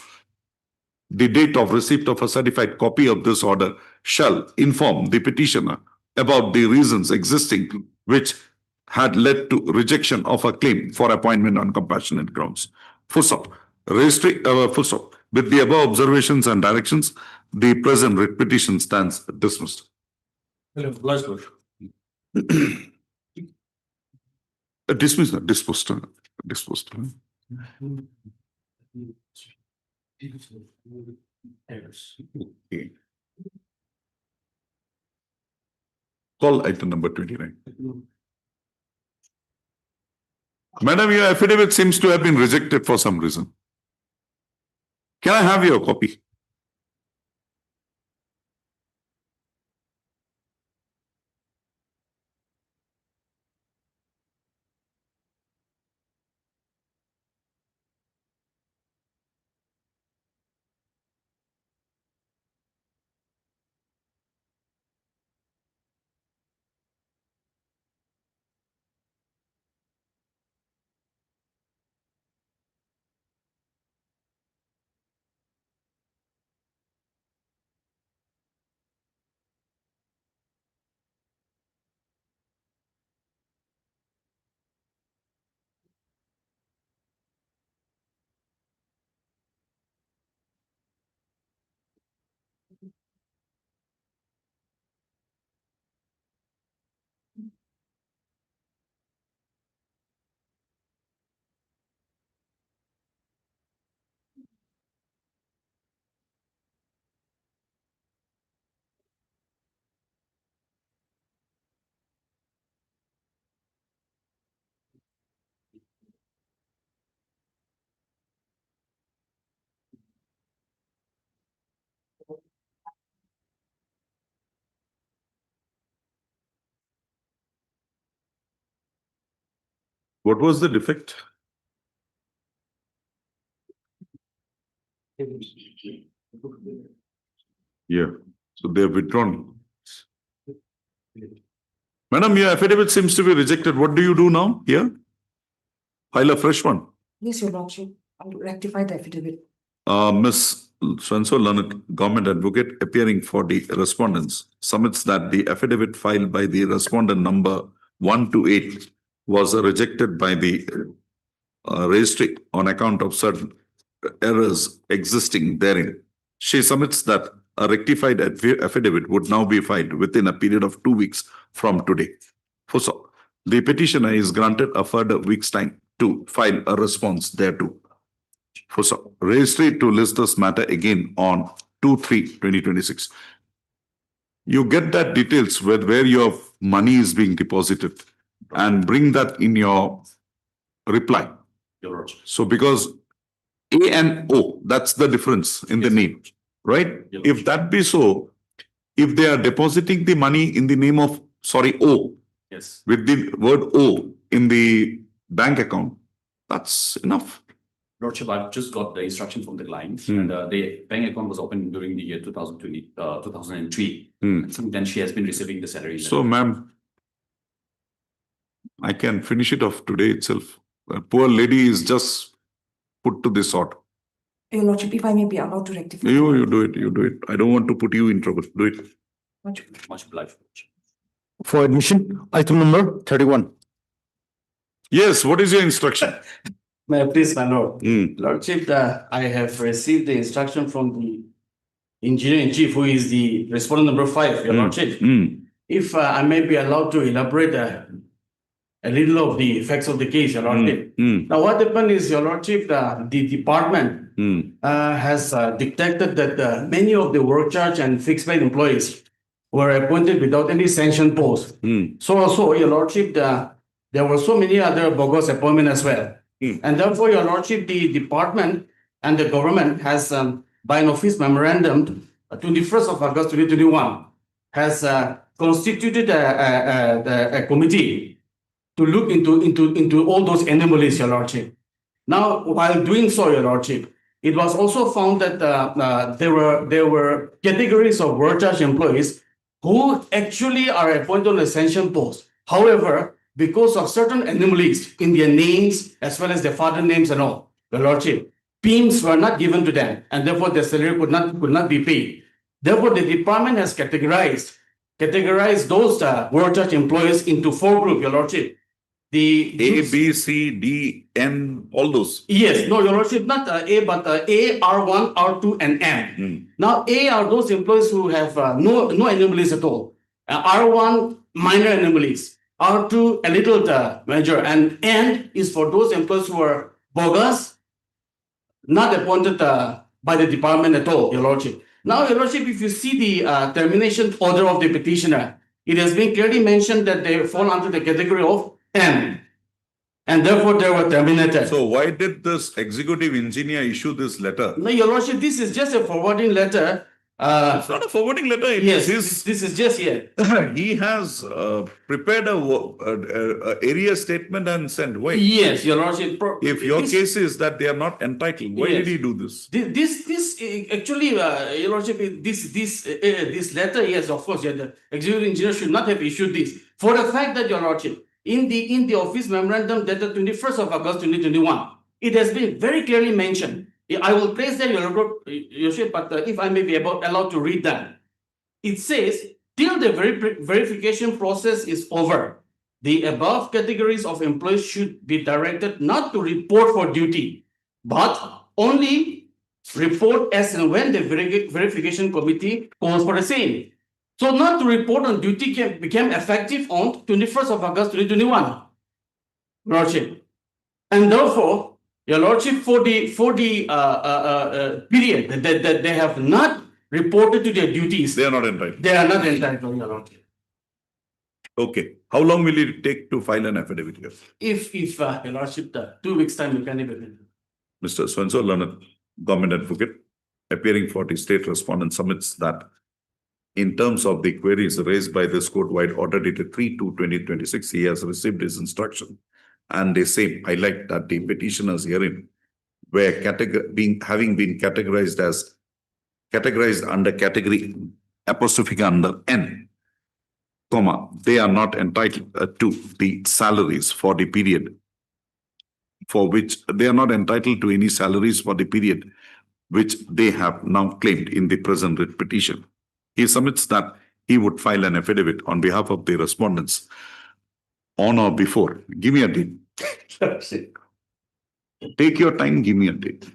the date of receipt of a certified copy of this order shall inform the petitioner about the reasons existing which had led to rejection of a claim for appointment on compassionate grounds. Full stop. Full stop. With the above observations and directions, the present writ petition stands dismissed. Last word. Dismissed. Disposed. Okay. Call item number 29. Madam, your affidavit seems to have been rejected for some reason. Can I have your copy? What was the defect? Yeah, so they have withdrawn. Madam, your affidavit seems to be rejected. What do you do now here? File a fresh one. Yes, Your Lordship, I'll rectify the affidavit. Ms. So-and-so learned government advocate appearing for the respondents submits that the affidavit filed by the respondent number 128 was rejected by the registry on account of certain errors existing therein. She submits that a rectified affidavit would now be filed within a period of 2 weeks from today. So, the petitioner is granted a further week's time to file a response thereto. So, registry to list this matter again on 2/3/2026. You get that details with where your money is being deposited and bring that in your reply. Your Lordship. So because A and O, that's the difference in the name, right? Yes. If that be so, if they are depositing the money in the name of, O, Yes. with the word O in the bank account, that's enough. Lordship, I've just got the instruction from the client and the bank account was opened during the year 2003. And since then she has been receiving the salary. So, ma'am, I can finish it off today itself. A poor lady is just put to this sort. Your Lordship, if I may be allowed to rectify. You do it. I don't want to put you in trouble. Do it. Much obliged. For admission, item number 31. Yes, what is your instruction? May I please, my lord? Hmm. Lordship, I have received the instruction from the engineer-in-chief, who is the respondent number 5, your lordship. If I may be allowed to elaborate a little of the effects of the case, your lordship. Now, what happened is, your lordship, the department has detected that many of the work charge and fixed paid employees were appointed without any sanctioned post. So also, your lordship, there were so many other bogus appointments as well. And therefore, your lordship, the department and the government has, by an office memorandum, 21st of August 2021, has constituted a committee to look into all those anomalies, your lordship. Now, while doing so, your lordship, it was also found that there were categories of work charge employees who actually are appointed on a sanctioned post. However, because of certain anomalies in their names as well as their father names and all, Your Lordship, PIMs were not given to them, and therefore their salary could not be paid. Therefore, the department has categorized those World Church employees into 4 groups, Your Lordship. The A, B, C, D, N, all those. Yes, no, Your Lordship, not A, but A, R1, R2, and M. Now, A are those employees who have no anomalies at all. R1, minor anomalies. R2, a little major. And N is for those employees who are bogus, not appointed by the department at all, Your Lordship. Now, Your Lordship, if you see the termination order of the petitioner, it has been clearly mentioned that they fall under the category of M, and therefore they were terminated. So why did this executive engineer issue this letter? No, Your Lordship, this is just a forwarding letter. It's not a forwarding letter. It Yes, is this is just here. he has prepared a area statement and sent. Why? Yes, Your Lordship. If your case is that they are not entitled, why did he do this? This actually, Your Lordship, this letter, yes, of course, the executive engineer should not have issued this for the fact that, Your Lordship, in the office memorandum dated 21st of August 2021, it has been very clearly mentioned. I will place that, Your Lordship, but if I may be allowed to read that. It says, till the verification process is over, the above categories of employees should be directed not to report for duty, but only report as and when the verification committee calls for the same. So not to report on duty became effective on 21st of August 2021, Lordship. And therefore, Your Lordship, for the period that they have not reported to their duties, They are not entitled. they are not entitled, Your Lordship. Okay. How long will it take to file an affidavit here? If Your Lordship, 2 weeks time, you can even. Mr. Swenso, learned government advocate, appearing for the state respondent, submits that in terms of the queries raised by this court-wide order dated 3/2/2026, he has received his instruction. And they say, highlight that the petitioners herein were having been categorized under category apostrophe under N, comma, they are not entitled to the salaries for the period for which they are not entitled to any salaries for the period which they have now claimed in the present writ petition. He submits that he would file an affidavit on behalf of the respondents on or before. Give me a date. Take your time, give me a date.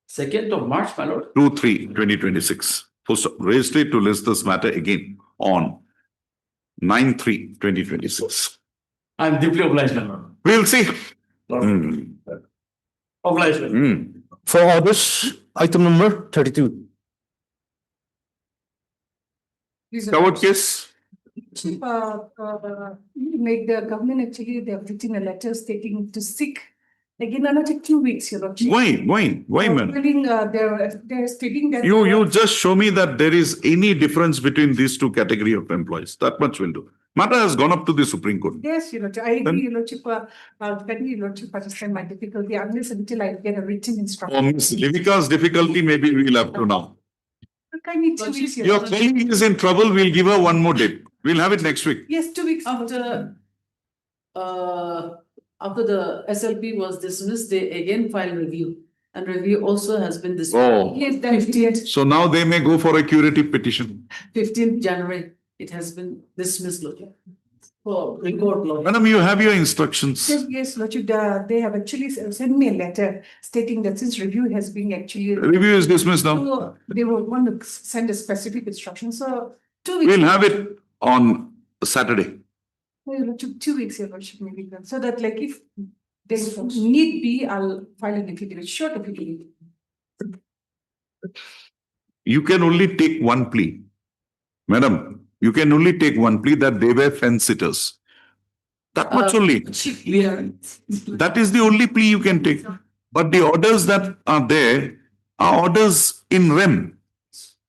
Second of March, my lord. 2/3/2026. Raised it to list this matter again on 9/3/2026. I'm deeply obliged, my lord. We'll see. Obliged. For orders, item number 32. Covered case. Make the government actually, they have written a letter stating to seek, again, another 2 weeks, Your Lordship. Why, man? They're stating that. You just show me that there is any difference between these two category of employees. That much will do. Matter has gone up to the Supreme Court. Yes, Your Lordship, I agree, Your Lordship, I'll tell you, Your Lordship, understand my difficulty unless until I get a written instruction. Miss Livika's difficulty, maybe we'll have to now. I need 2 weeks, Your Your Lordship. colleague is in trouble, we'll give her one more date. We'll have it next week. Yes, 2 weeks. After the SLP was dismissed, they again filed review. And review also has been dismissed. Oh. Yes, that 15th, So now they may go for a curative petition. 15th January, it has been dismissed. For record law. Madam, you have your instructions. yes, Lordship, they have actually sent me a letter stating that since review has been actually. Review is dismissed now. So they will want to send a specific instruction, so 2 weeks. We'll have it on Saturday. Your Lordship, 2 weeks, Your Lordship, maybe then, so that like if there need be, I'll file an affidavit, short affidavit. You can only take one plea. Madam, you can only take one plea that they were fence sitters. That much only. That is the only plea you can take. But the orders that are there are orders in rem.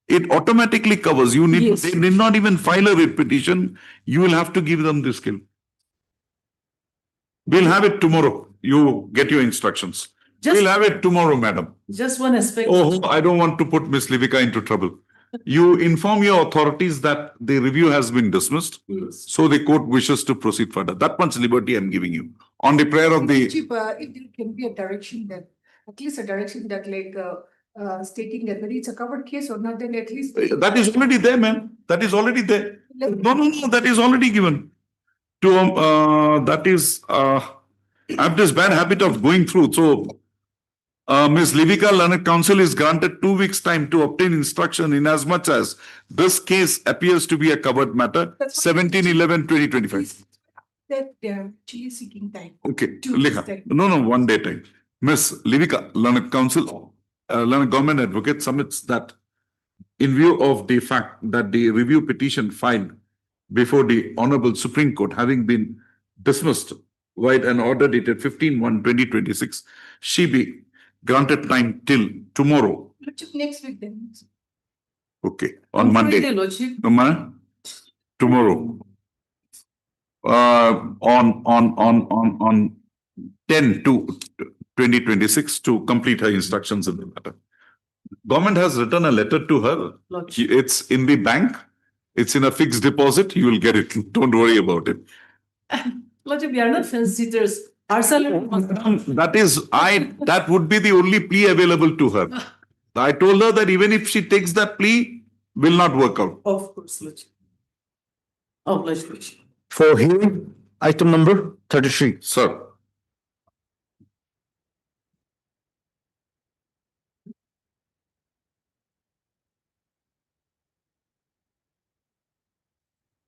It automatically covers. You need, Yes. they need not even file a writ petition. You will have to give them this skill. We'll have it tomorrow. You get your instructions. We'll have it tomorrow, madam. just one aspect. Oh, I don't want to put Miss Livika into trouble. You inform your authorities that the review has been dismissed, Yes. so the court wishes to proceed further. That much liberty I'm giving you. On the prayer of the, Chief, if there can be a direction that, at least a direction that like, stating that whether it's a covered case or not, then at least. that is already there, man. That is already there. No, that is already given. That is, I have this bad habit of going through, so Ms. Livika, Learned Counsel is granted 2 weeks' time to obtain instruction in as much as this case appears to be a covered matter, That's 17/11/2025. That they are actually seeking time. Okay, 2 weeks' Lika, time. no, 1 day time. Ms. Livika, Learned Counsel, Learned Government Advocate submits that in view of the fact that the review petition filed before the Honorable Supreme Court having been dismissed by an order dated 15/1/2026, she be granted time till tomorrow. Lordship, next week then. Okay, on Monday. Friday, Lordship. Tomorrow. On 10/2/2026 to complete her instructions in the matter. Government has written a letter to her. Lordship. It's in the bank. It's in a fixed deposit. You will get it. Don't worry about it. Lordship, we are not fence sitters. Our salary. That would be the only plea available to her. I told her that even if she takes that plea, will not work out. Of course, Lordship. Of Lordship. For hearing, item number 33. Sir.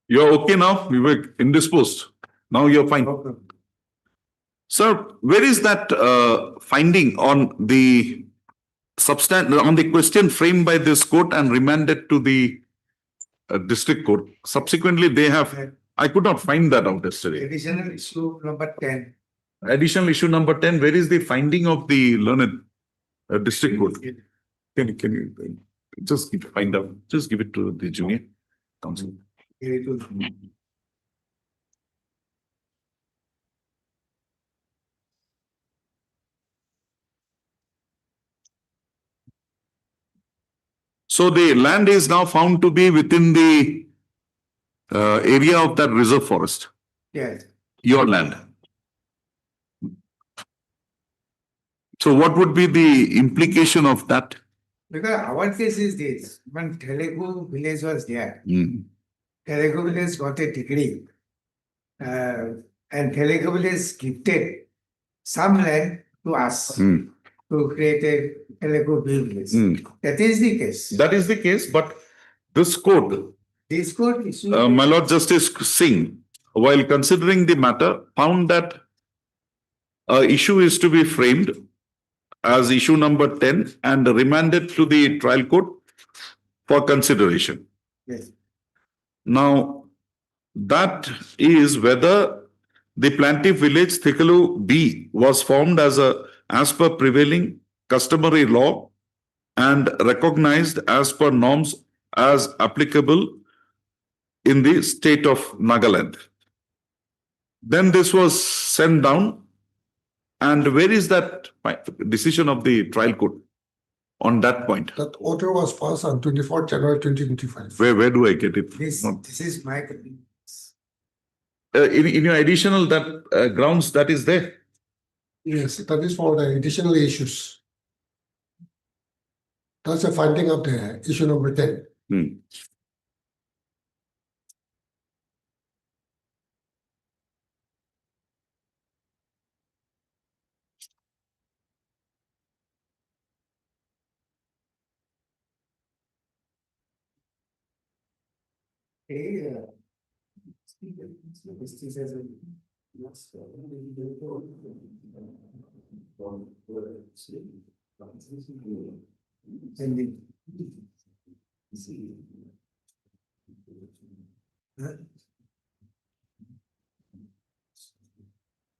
You're okay now? We were indisposed. Now you're fine. Sir, where is that finding on the on the question framed by this court and remanded to the district court? Subsequently, they have, I could not find that out yesterday. Additional issue number 10. Additional issue number 10, where is the finding of the learned district court? Can you just find out, just give it to the junior counsel. So the land is now found to be within the area of that reserve forest, Yes. your land. So what would be the implication of that? Because our case is this, when Telugu village was there, Hmm. Telugu village got a degree. And Telugu village gifted some land to us Hmm. to create a Telugu village. Hmm. That is the case. That is the case, but this court, This court issue. my Lord Justice Singh, while considering the matter, found that issue is to be framed as issue number 10 and remanded to the trial court for consideration. Yes. Now, that is whether the plaintiff village Thikalu B was formed as per prevailing customary law and recognized as per norms as applicable in the state of Nagaland. Then this was sent down. And where is that decision of the trial court on that point? That order was passed on 24th January 2025. Where do I get it? This is my. In your additional that grounds that is there. Yes, that is for the additional issues. That's a finding of the issue number 10. Hmm.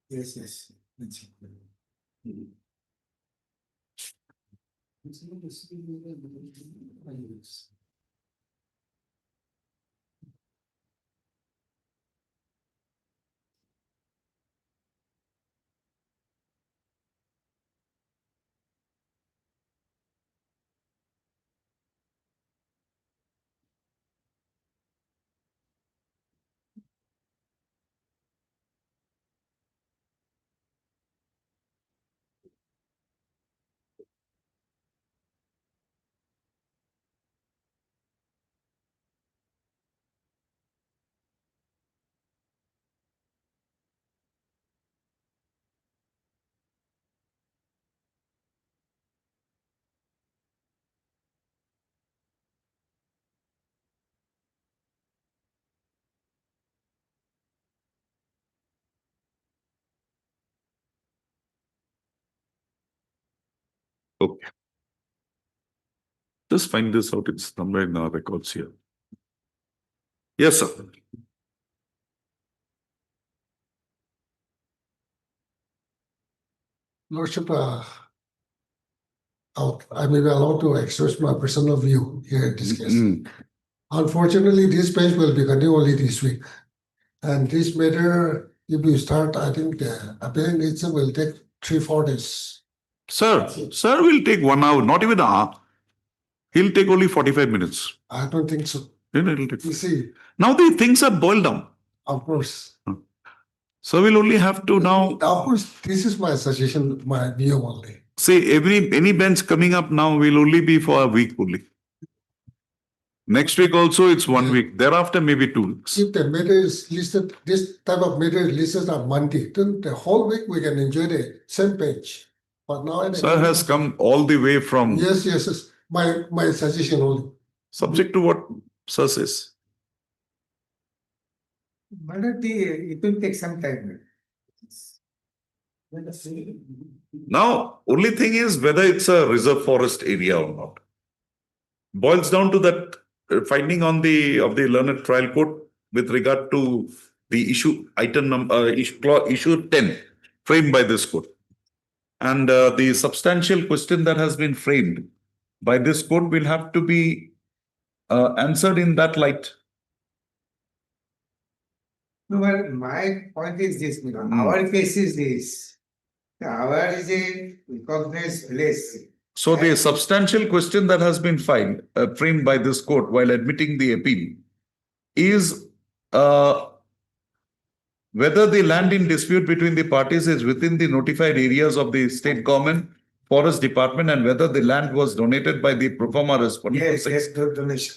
Yes, yes. Okay. Just find this out. It's somewhere in our records here. Yes, sir. Lordship, I may be allowed to express my personal view here in this case. Unfortunately, this bench will be continuing only this week. And this matter, if you start, I think the appealing itself will take 3-4 days. Sir will take 1 hour, not even an hour. He'll take only 45 minutes. I don't think so. Then it'll take. You see, Now the things are boiled down. of course. So we'll only have to now. Of course, this is my suggestion, my view only. See, any bench coming up now will only be for a week only. Next week also it's 1 week. Thereafter maybe 2 weeks. If the matter is listed, this type of matter is listed on Monday, then the whole week we can enjoy the same page. But now. Sir has come all the way from. Yes. My suggestion only. Subject to what sir says. It will take some time. Now, only thing is whether it's a reserve forest area or not. Boils down to that finding on of the learned trial court with regard to the issue item number issue 10 framed by this court. And the substantial question that has been framed by this court will have to be answered in that light. No, but my point is this, our case is this. Our is a recognized place. So the substantial question that has been filed, framed by this court while admitting the appeal is whether the land in dispute between the parties is within the notified areas of the state government, forest department, and whether the land was donated by the pro forma respondent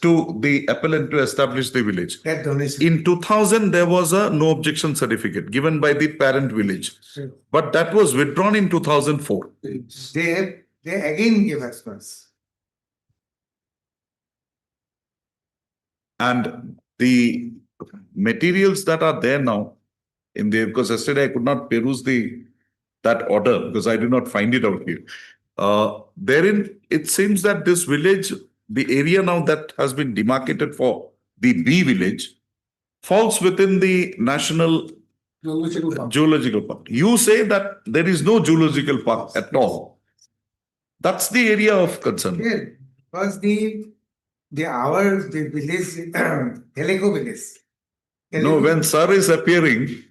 to the appellant to establish the village. That donation. In 2000, there was a no objection certificate given by the parent village, but that was withdrawn in 2004. They again give us first. And the materials that are there now in there, because yesterday I could not peruse that order because I did not find it out here. Therein, it seems that this village, the area now that has been demarcated for the B village, falls within the National Zoological Park. You say that there is no zoological park at all. That's the area of concern. Yeah, because the village, Telugu village. No, when sir is appearing,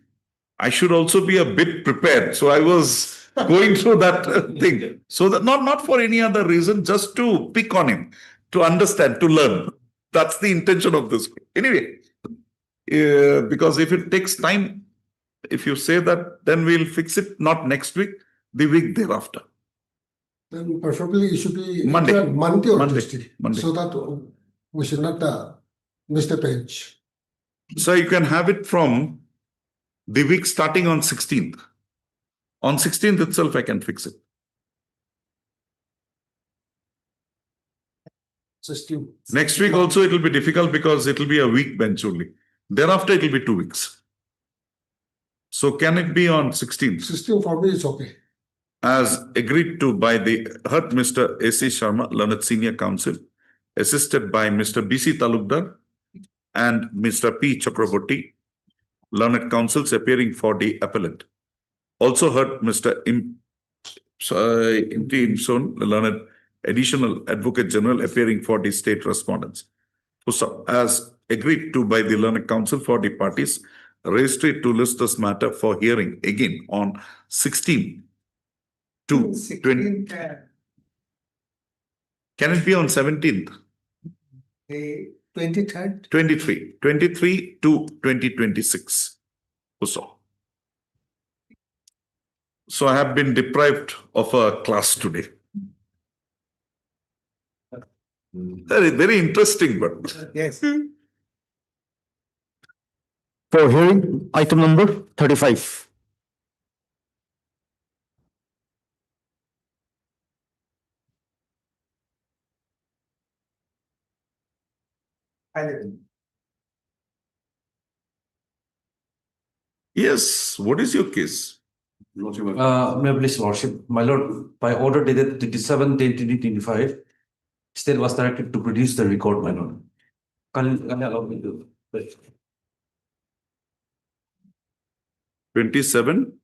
I should also be a bit prepared. So I was going through that thing. So that not for any other reason, just to pick on him, to understand, to learn. That's the intention of this. Anyway, because if it takes time, if you say that, then we'll fix it, not next week, the week thereafter. Then preferably it should be Monday or Monday. Tuesday, so that we should not miss the page. So you can have it from the week starting on 16th. On 16th itself, I can fix it. Next week also it will be difficult because it will be a week bench only. Thereafter it will be 2 weeks. So can it be on 16th? 16 for me is okay. As agreed to by the heard Mr. A.C. Sharma, Learned Senior Counsel, assisted by Mr. B.C. Talukdar and Mr. P. Chakraborty, Learned Counsels appearing for the appellant. Also heard Mr. Imson, Learned Additional Advocate General appearing for the state respondents. As agreed to by the Learned Counsel for the parties, registered to list this matter for hearing again on 16 to 20. Can it be on 17th? 23rd? 23 to 2026. So I have been deprived of a class today. Very interesting, but Yes. For hearing, item number 35. yes, what is your case? May I please Lordship, my Lord, by order dated 27/10/2025, state was directed to produce the record, my Lord. Can you allow me to? 27.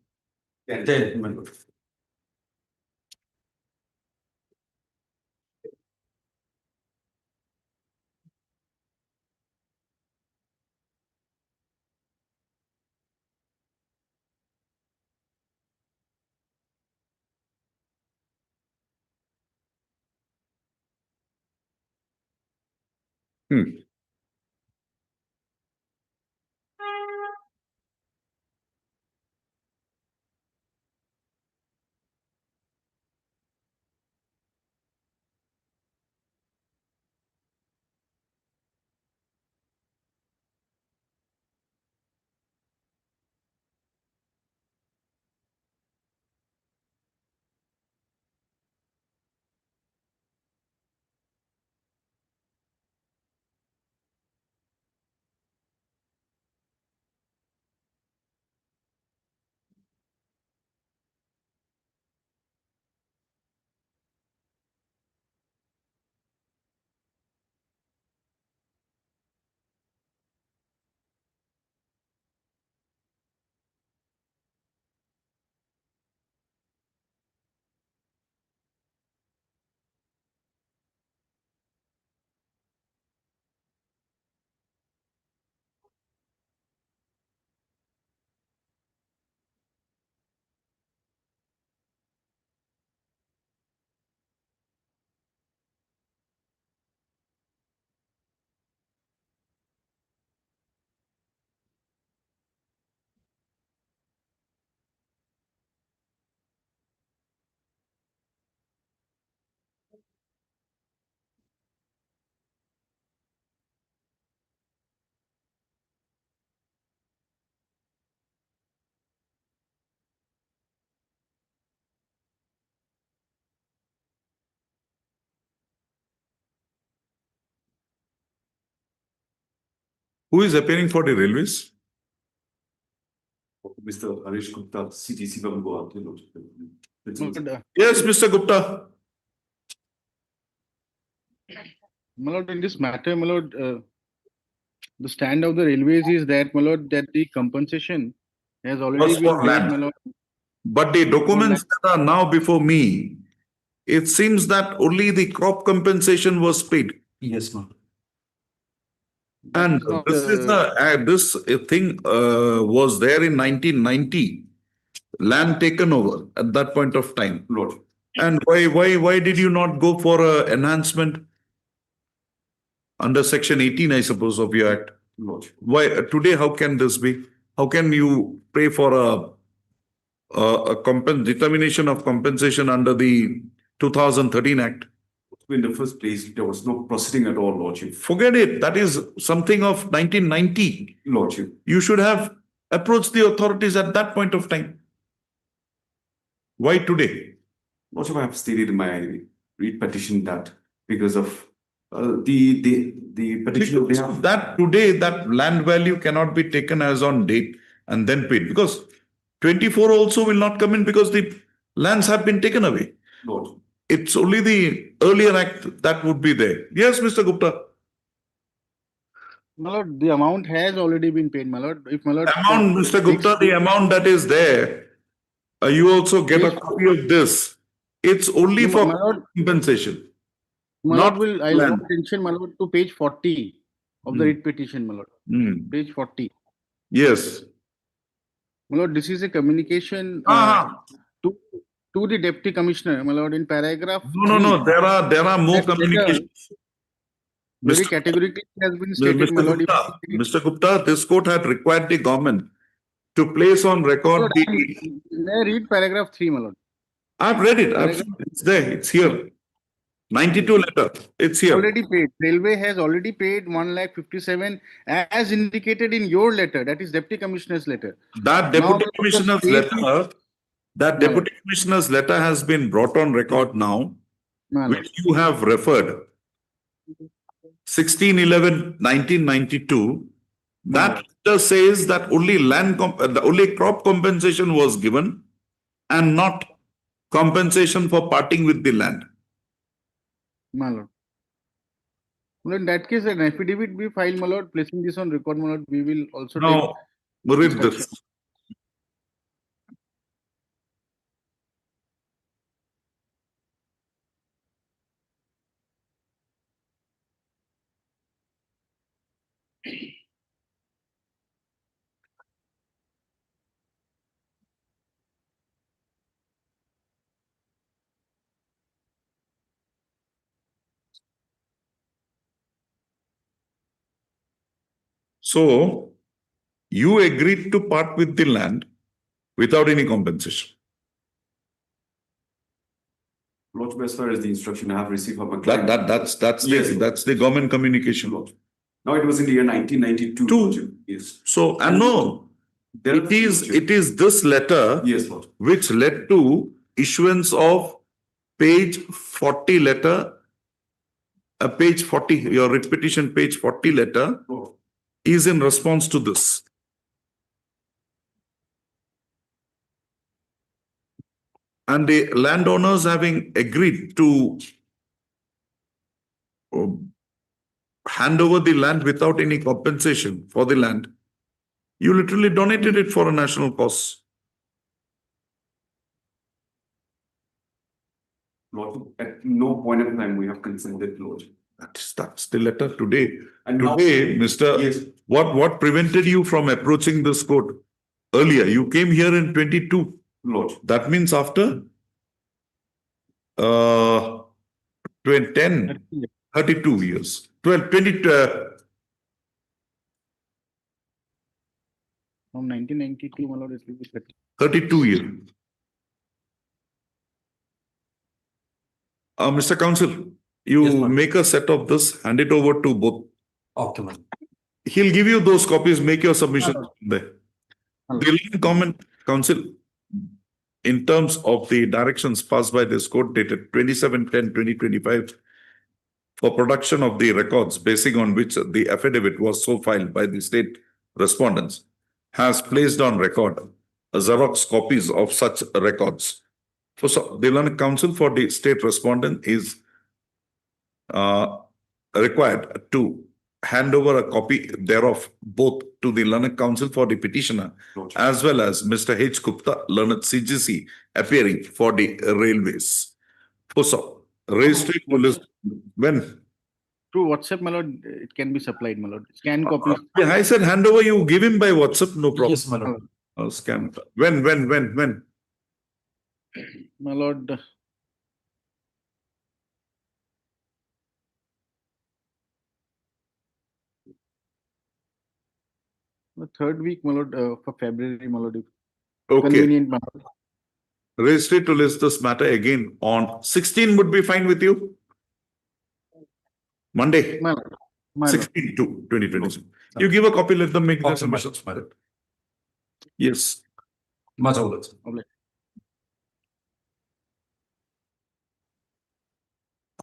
10, my Lord. Who is appearing for the railways? Mr. Harish Gupta, CTC from Gauhati. Yes, Mr. Gupta. My lord, in this matter, my lord, the stand of the railways is that, my lord, that the compensation has already Was been for paid, land. my lord. But the documents that are now before me, it seems that only the crop compensation was paid. Yes, ma'am. And Not, this is this thing was there in 1990, land taken over at that point of time. Lord. And why did you not go for a enhancement under section 18, I suppose, of your act? Lord. Why today? How can this be? How can you pray for a determination of compensation under the 2013 Act? In the first place, there was no proceeding at all, Lordship. Forget it. That is something of 1990. Lordship. You should have approached the authorities at that point of time. Why today? Lordship, I have stated in my read petition that because of the petition they have That today, that land value cannot be taken as on date and then paid, because 24 also will not come in because the lands have been taken away. Lord. It's only the earlier act that would be there. Yes, Mr. Gupta. My lord, the amount has already been paid, my lord. If my lord. Amount, Mr. Gupta, the amount that is there, you also get a copy of this. It's only No, for my lord. compensation. My Not lord, I'll land. draw attention, my lord, to page 40 of the writ petition, my lord. Page 40. Yes. My lord, this is a communication to the deputy commissioner, my lord, in paragraph. No. There are more That letter communications. very Mr. categorically has been stated, Mr. my lord. Gupta, Mr. Gupta, this court had required the government to place on record the. May I read paragraph 3, my lord? I've read it. It's there. It's here. 92 letter. It's here. Already paid. Railway has already paid 1,57,000 as indicated in your letter. That is deputy commissioner's letter. That deputy commissioner's letter. That deputy commissioner's letter has been brought on record now, which you have referred. 16/11/1992. That letter says that only only crop compensation was given, and not compensation for parting with the land. My lord. Well, in that case, an affidavit be filed, my lord, placing this on record, my lord. We will also take. Now, read this. So, you agreed to part with the land without any compensation. Lordship, as far as the instruction I have received from a That, client. that's the government communication. Now it was in the year 1992. Two. Lordship. Yes. So, and no, There are it is this letter Yes, Lord. which led to issuance of page 40 letter, page 40, your repetition page 40 letter Lord. is in response to this. And the landowners having agreed to hand over the land without any compensation for the land, you literally donated it for a national cause. Lord, at no point in time we have consented, Lord. That's the letter today. And now- Today, Mr. Yes. What prevented you from approaching this court earlier? You came here in 22. Lord. That means after 32 years. 20, From 1992, my lord, it will be 30. 32 years. Mr. Counsel, you Yes, ma'am. make a set of this, hand it over to both. Okay, ma'am. He'll give you those copies, make your submission there. Hello. The comment, Counsel, in terms of the directions passed by this court dated 27/10/2025 for production of the records basing on which the affidavit was so filed by the state respondents, has placed on record Xerox copies of such records. So the learned counsel for the state respondent is required to hand over a copy thereof both to the learned counsel for the petitioner as well as Mr. H. Gupta, learned CGC, appearing for the railways. So, registry police, when? Through WhatsApp, my lord, it can be supplied, my lord. Scan copies. Yeah, I said hand over, you give him by WhatsApp, no problem. Yes, my lord. Scan. When? My lord, the third week, my lord, for February, my lord. If Okay. convenient, my lord. Registry to list this matter again on 16 would be fine with you? Monday, My lord. My lord. 16 to 2026. You give a copy, let them make their Okay, my submissions. lord. Yes. Much obliged.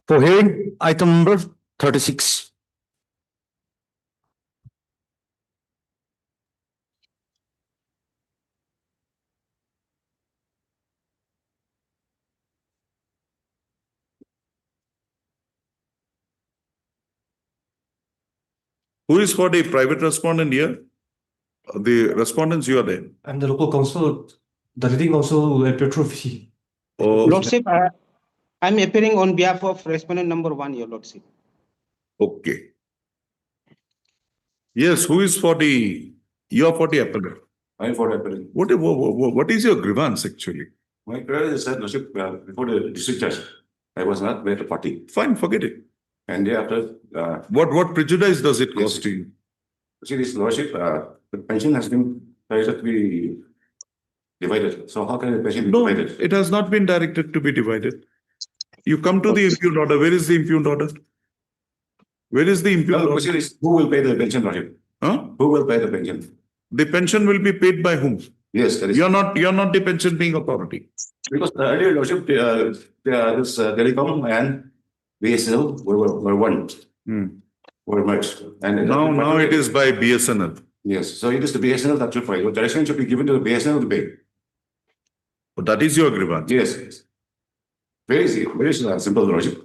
For hearing, item number 36. Who is for the private respondent here? The respondents you are there. I'm the local counsel, the leading counsel at Petrofi. Oh, Lordship, I'm appearing on behalf of respondent number 1, Your Lordship. okay. Yes, who is for the, you are for the appellate. I'm for appellant. What is your grievance actually? My prayer is that, Lordship, before the district judge, I was not there to party. Fine, forget it. And thereafter, What prejudice does it cause to you? see this Lordship, the pension has been directed to be divided. So how can the pension be No, divided? it has not been directed to be divided. You come to the impugned order. Where is the impugned order? Where is the No, impugned the order? question is, who will pay the pension, Lordship? Huh? Who will pay the pension? The pension will be paid by whom? Yes, that is. You're not the pension paying authority. Because earlier, Lordship, this telecom and BSNL were one, were merged. And Now it is by BSNL. Yes, so it is the BSNL that should pay. The direction should be given to the BSNL to pay. That is your grievance. Yes, yes. Very easy, very simple logic.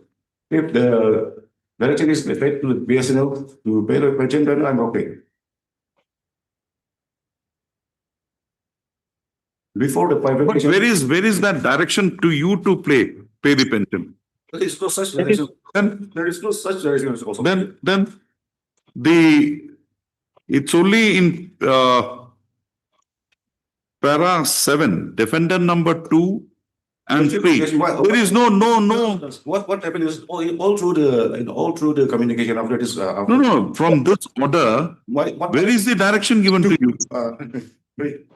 If the direction is paid to BSNL to pay the pension, then I'm okay. Before the private. But where is that direction to you to pay the pension? There is no such direction. Then There is no such direction also. then it's only in para 7, defendant number 2 and 3. There is no. What happened is all through the communication after this. No. From this order, where is the direction given to you? Wait.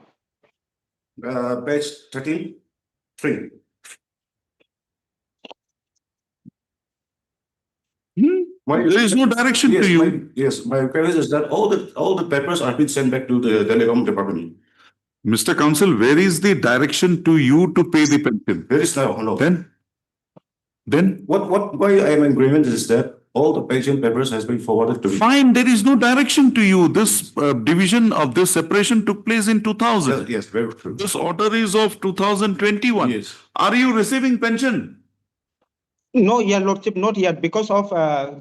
Page 13. There is no direction to you. Yes, my premise is that all the papers are being sent back to the telecom department. Mr. Counsel, where is the direction to you to pay the pension? There is no. Then why I am in grievance is that all the pension papers has been forwarded to me. Fine, there is no direction to you. This division of this separation took place in 2000. Yes, very true. This order is of 2021. Yes. Are you receiving pension? No, Your Lordship, not yet, because of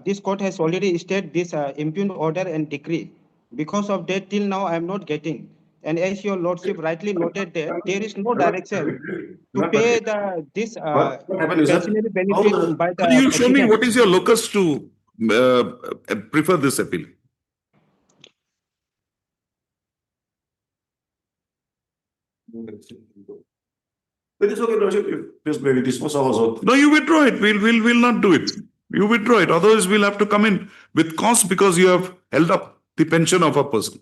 this court has already stated this impugned order and decree. Because of that, till now I am not getting. And as Your Lordship rightly noted, there is no direction to pay this pensionary benefit by the. Can you show me what is your locus to prefer this appeal? But it's okay, Lordship, if maybe dismissal also. No, you withdraw it. We'll not do it. You withdraw it. Otherwise, we'll have to come in with cost because you have held up the pension of a person.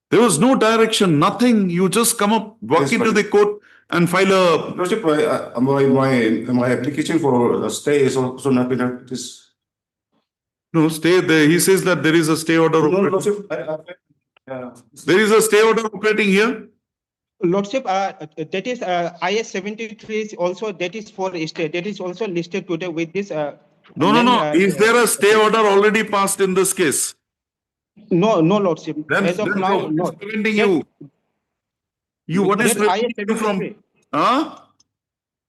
There was no direction, nothing. You just come up, walk into the court and file a. Lordship, my application for a stay is also not been this. No, stay there. He says that there is a stay order. No, Lordship, There is a stay order operating here. Lordship, that is IS 73 is also, that is for stay. That is also listed today with this. No. Is there a stay order already passed in this case? No, Lordship. Then, As of now, no. Preventing you. What is preventing you from? Huh?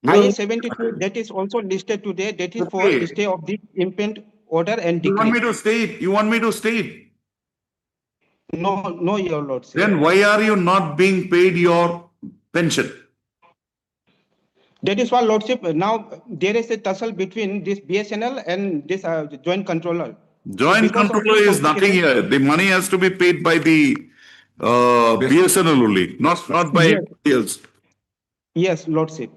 IS 72, that is also listed today. That is for stay of the impugned order and decree. You want me to stay it? You want me to stay it? No, Your Lordship. Then why are you not being paid your pension? That is why, Lordship, now there is a tussle between this BSNL and this joint controller. Joint controller is nothing here. The money has to be paid by the BSNL only, not by anybody else. Yes, Lordship.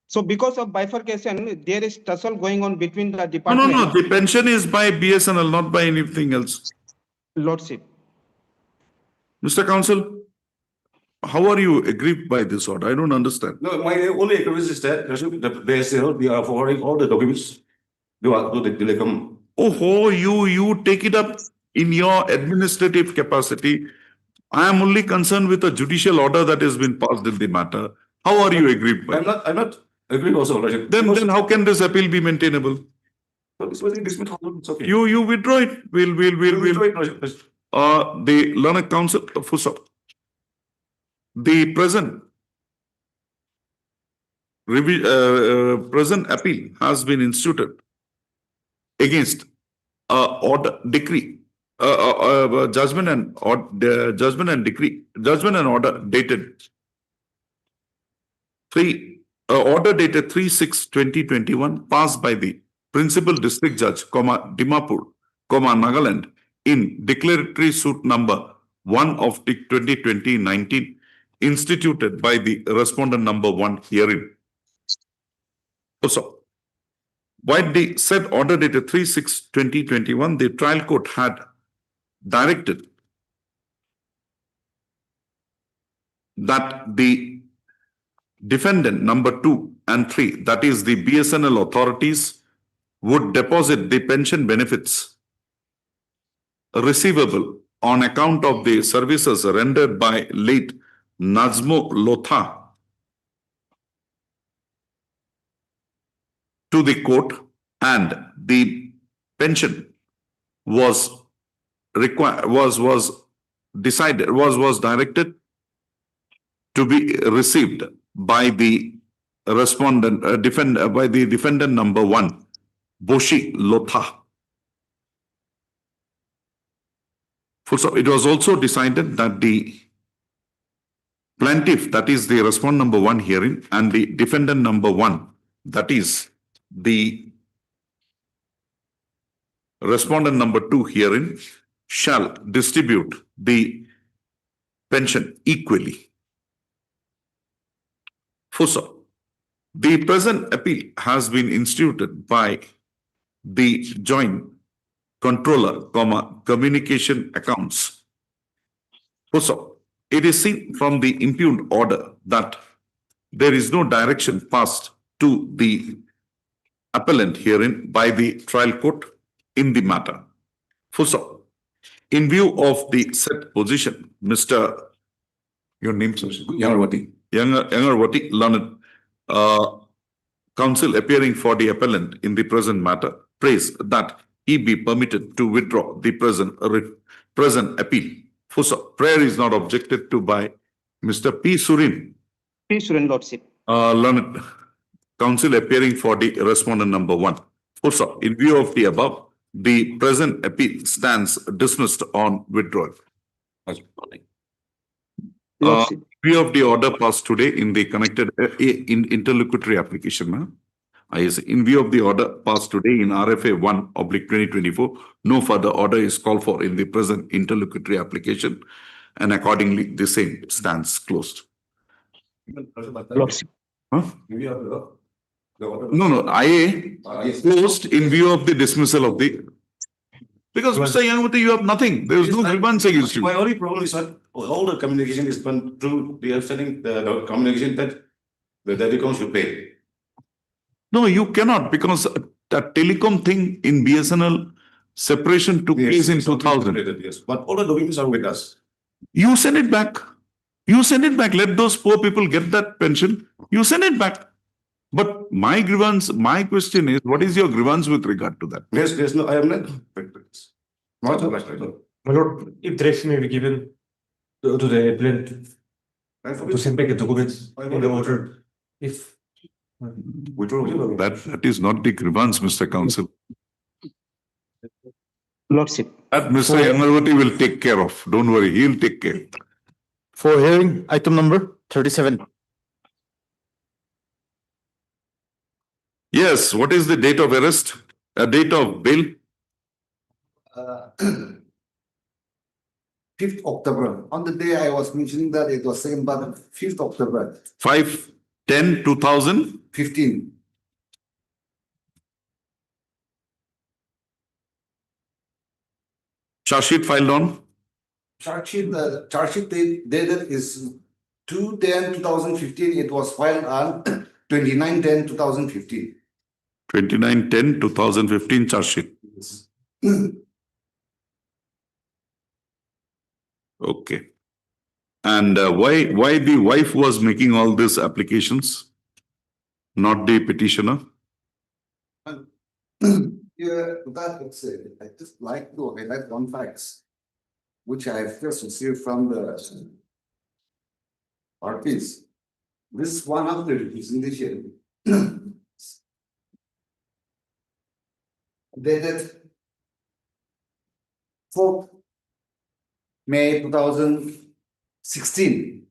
So because of bifurcation, there is tussle going on between the department. No. The pension is by BSNL, not by anything else. Lordship. Mr. Counsel, how are you aggrieved by this order? I don't understand. No, my only aggrievance is that they are forwarding all the documents to the telecom. Oh, you take it up in your administrative capacity. I am only concerned with a judicial order that has been passed in the matter. How are you aggrieved by? I'm not aggrieved also, Lordship. Then how can this appeal be maintainable? It's okay. You withdraw it. We'll. The learned counsel, the present appeal has been instituted against order decree, judgment and order dated order dated 3/6/2021 passed by the Principal District Judge, Dimapur, Nagaland, in declaratory suit number 1 of 2020-19, instituted by the respondent number 1 herein. Also, by the said order dated 3/6/2021, the trial court had directed that the defendant number 2 and 3, that is the BSNL authorities, would deposit the pension benefits receivable on account of the services rendered by late Nazmo Lotha to the court, and the pension was directed to be received by the respondent, by the defendant number 1, Boshi Lotha. So it was also decided that the plaintiff, that is the respondent number 1 herein, and the defendant number 1, that is the respondent number 2 herein, shall distribute the pension equally. Fuso. The present appeal has been instituted by the joint controller, communication accounts. Fuso. It is seen from the impugned order that there is no direction passed to the appellant herein by the trial court in the matter. Fuso. In view of the said position, Mr. Your name, sir? Yangarwati, learned counsel appearing for the appellant in the present matter, prays that he be permitted to withdraw the present appeal. Fuso. Prayer is not objected to by Mr. P. Surin. P. Surin, Lordship. Learned counsel appearing for the respondent number 1. Fuso. In view of the above, the present appeal stands dismissed on withdrawal. In view of the order passed today in the connected interlocutory application, in view of the order passed today in RFA 1/2024, no further order is called for in the present interlocutory application, and accordingly the same stands closed. Huh? No, IA closed in view of the dismissal of the. Because Mr. Yangarwati, you have nothing. There is no grievance against you. My only problem is that all the communication is done through the understanding, the communication that the telecom should pay. No, you cannot, because that telecom thing in BSNL separation took place in 2000. Yes, but all the documents are with us. You send it back. You send it back. Let those poor people get that pension. You send it back. But my grievance, my question is, what is your grievance with regard to that? Yes, there's no, I am not. My lord, if direction may be given to the appellant to send back the documents in the order, if. That is not the grievance, Mr. Counsel. Lordship. That Mr. Yangarwati will take care of. Don't worry, he'll take care. For hearing item number 37. Yes, what is the date of arrest? Date of bail? 5th October. On the day I was mentioning that it was second, but 5th October. 5/10/2015. Charge sheet filed on? Charge sheet dated is 2/10/2015. It was filed on 29/10/2015. 29/10/2015 charge sheet. Okay. And why the wife was making all these applications, not the petitioner? Yeah, that's it. I just like to highlight one fact, which I have just received from the parties. This is one of the representation. Dated 4th May 2016.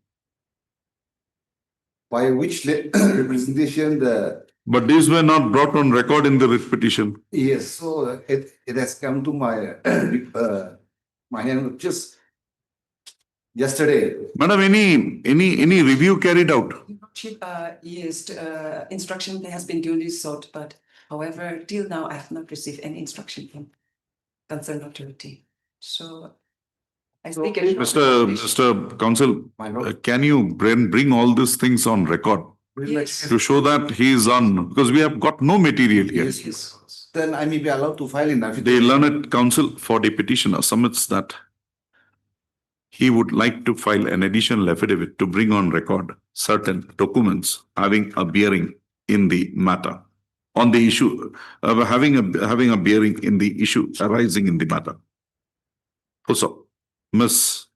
By which representation the. But these were not brought on record in the writ petition. Yes, so it has come to my my hand just yesterday. Madam, any review carried out? Yes, instruction has been duly sought, but however, till now I have not received any instruction from concerned authority. So I think Mr. Counsel, can you bring all these things on record? Yes. To show that he is on, because we have got no material here. Yes. Then I may be allowed to file in affidavit. The learned counsel for the petitioner submits that he would like to file an additional affidavit to bring on record certain documents having a bearing in the matter, on the issue, having a bearing in the issue arising in the matter. Also, Ms.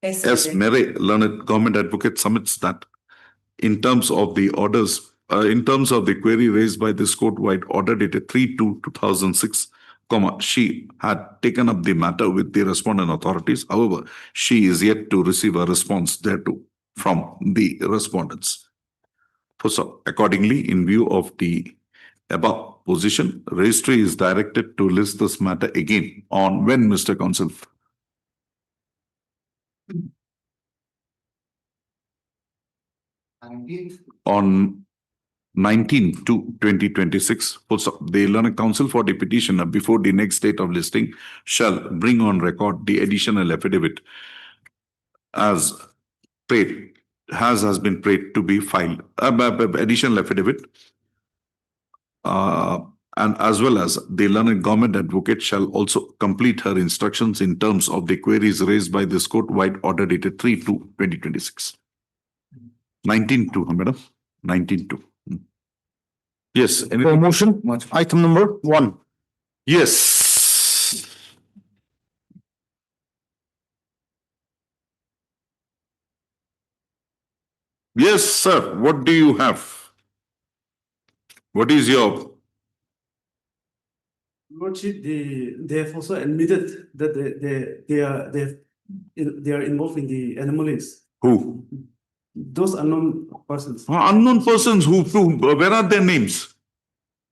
S. Mere, learned government advocate, submits that in terms of the orders, in terms of the query raised by this court-wide order dated 3/2/2006, she had taken up the matter with the respondent authorities. However, she is yet to receive a response thereto from the respondents. So accordingly, in view of the above position, registry is directed to list this matter again on when, Mr. Counsel? On 19/2/2026, the learned counsel for the petitioner before the next date of listing shall bring on record the additional affidavit as prayed, has been prayed to be filed, additional affidavit, and as well as the learned government advocate shall also complete her instructions in terms of the queries raised by this court-wide order dated 3/2/2026. 19/2, madam. 19/2. Yes. For motion, item number 1. Yes. Yes, sir. What do you have? What is your? Lordship, they have also admitted that they are involved in the anomalies. Who? Those unknown persons. Unknown persons who, where are their names?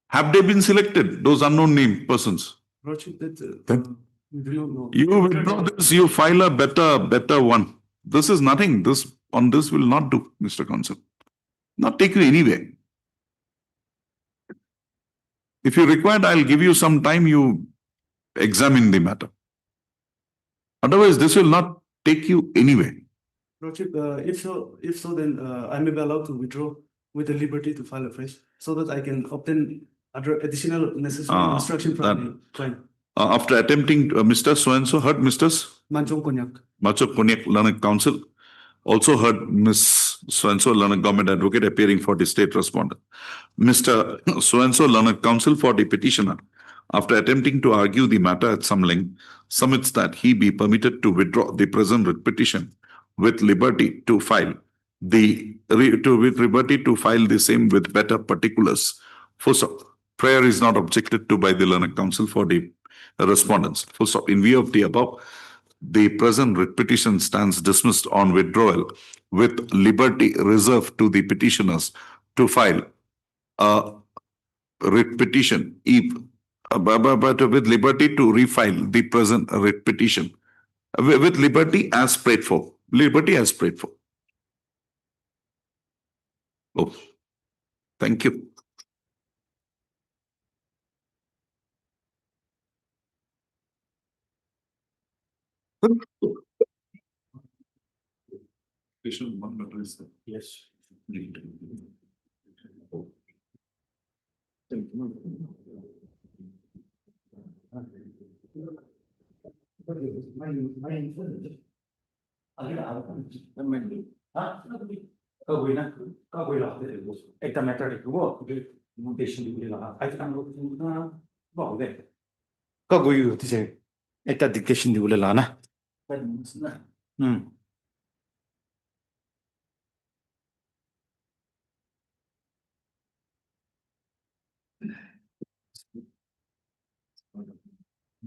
Have they been selected, those unknown named persons? Lordship, that we do not know. You withdraw this, you file a better one. This is nothing. This will not do, Mr. Counsel. Not take you anywhere. If you require, I'll give you some time, you examine the matter. Otherwise, this will not take you anywhere. Lordship, if so, then I may be allowed to withdraw with the liberty to file afresh so that I can obtain other additional necessary instruction from the client. After attempting, Mr. So-and-so heard Mr. Manchong Konyak. Manchong Konyak, learned counsel, also heard Ms. So-and-so, learned government advocate appearing for the state respondent. Mr. So-and-so, learned counsel for the petitioner, after attempting to argue the matter at some length, submits that he be permitted to withdraw the present writ petition with liberty to file the same with better particulars. Full stop. Prayer is not objected to by the learned counsel for the respondents. Full stop. In view of the above, the present writ petition stands dismissed on withdrawal with liberty reserved to the petitioners to file a writ petition, but with liberty to refile the present writ petition with liberty as prayed for. Liberty as prayed for. Oh, thank you. Yes.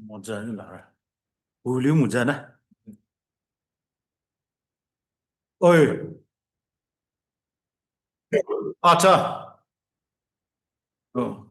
Moja ni lara. Uli moja na. Oi. Acha. Oh.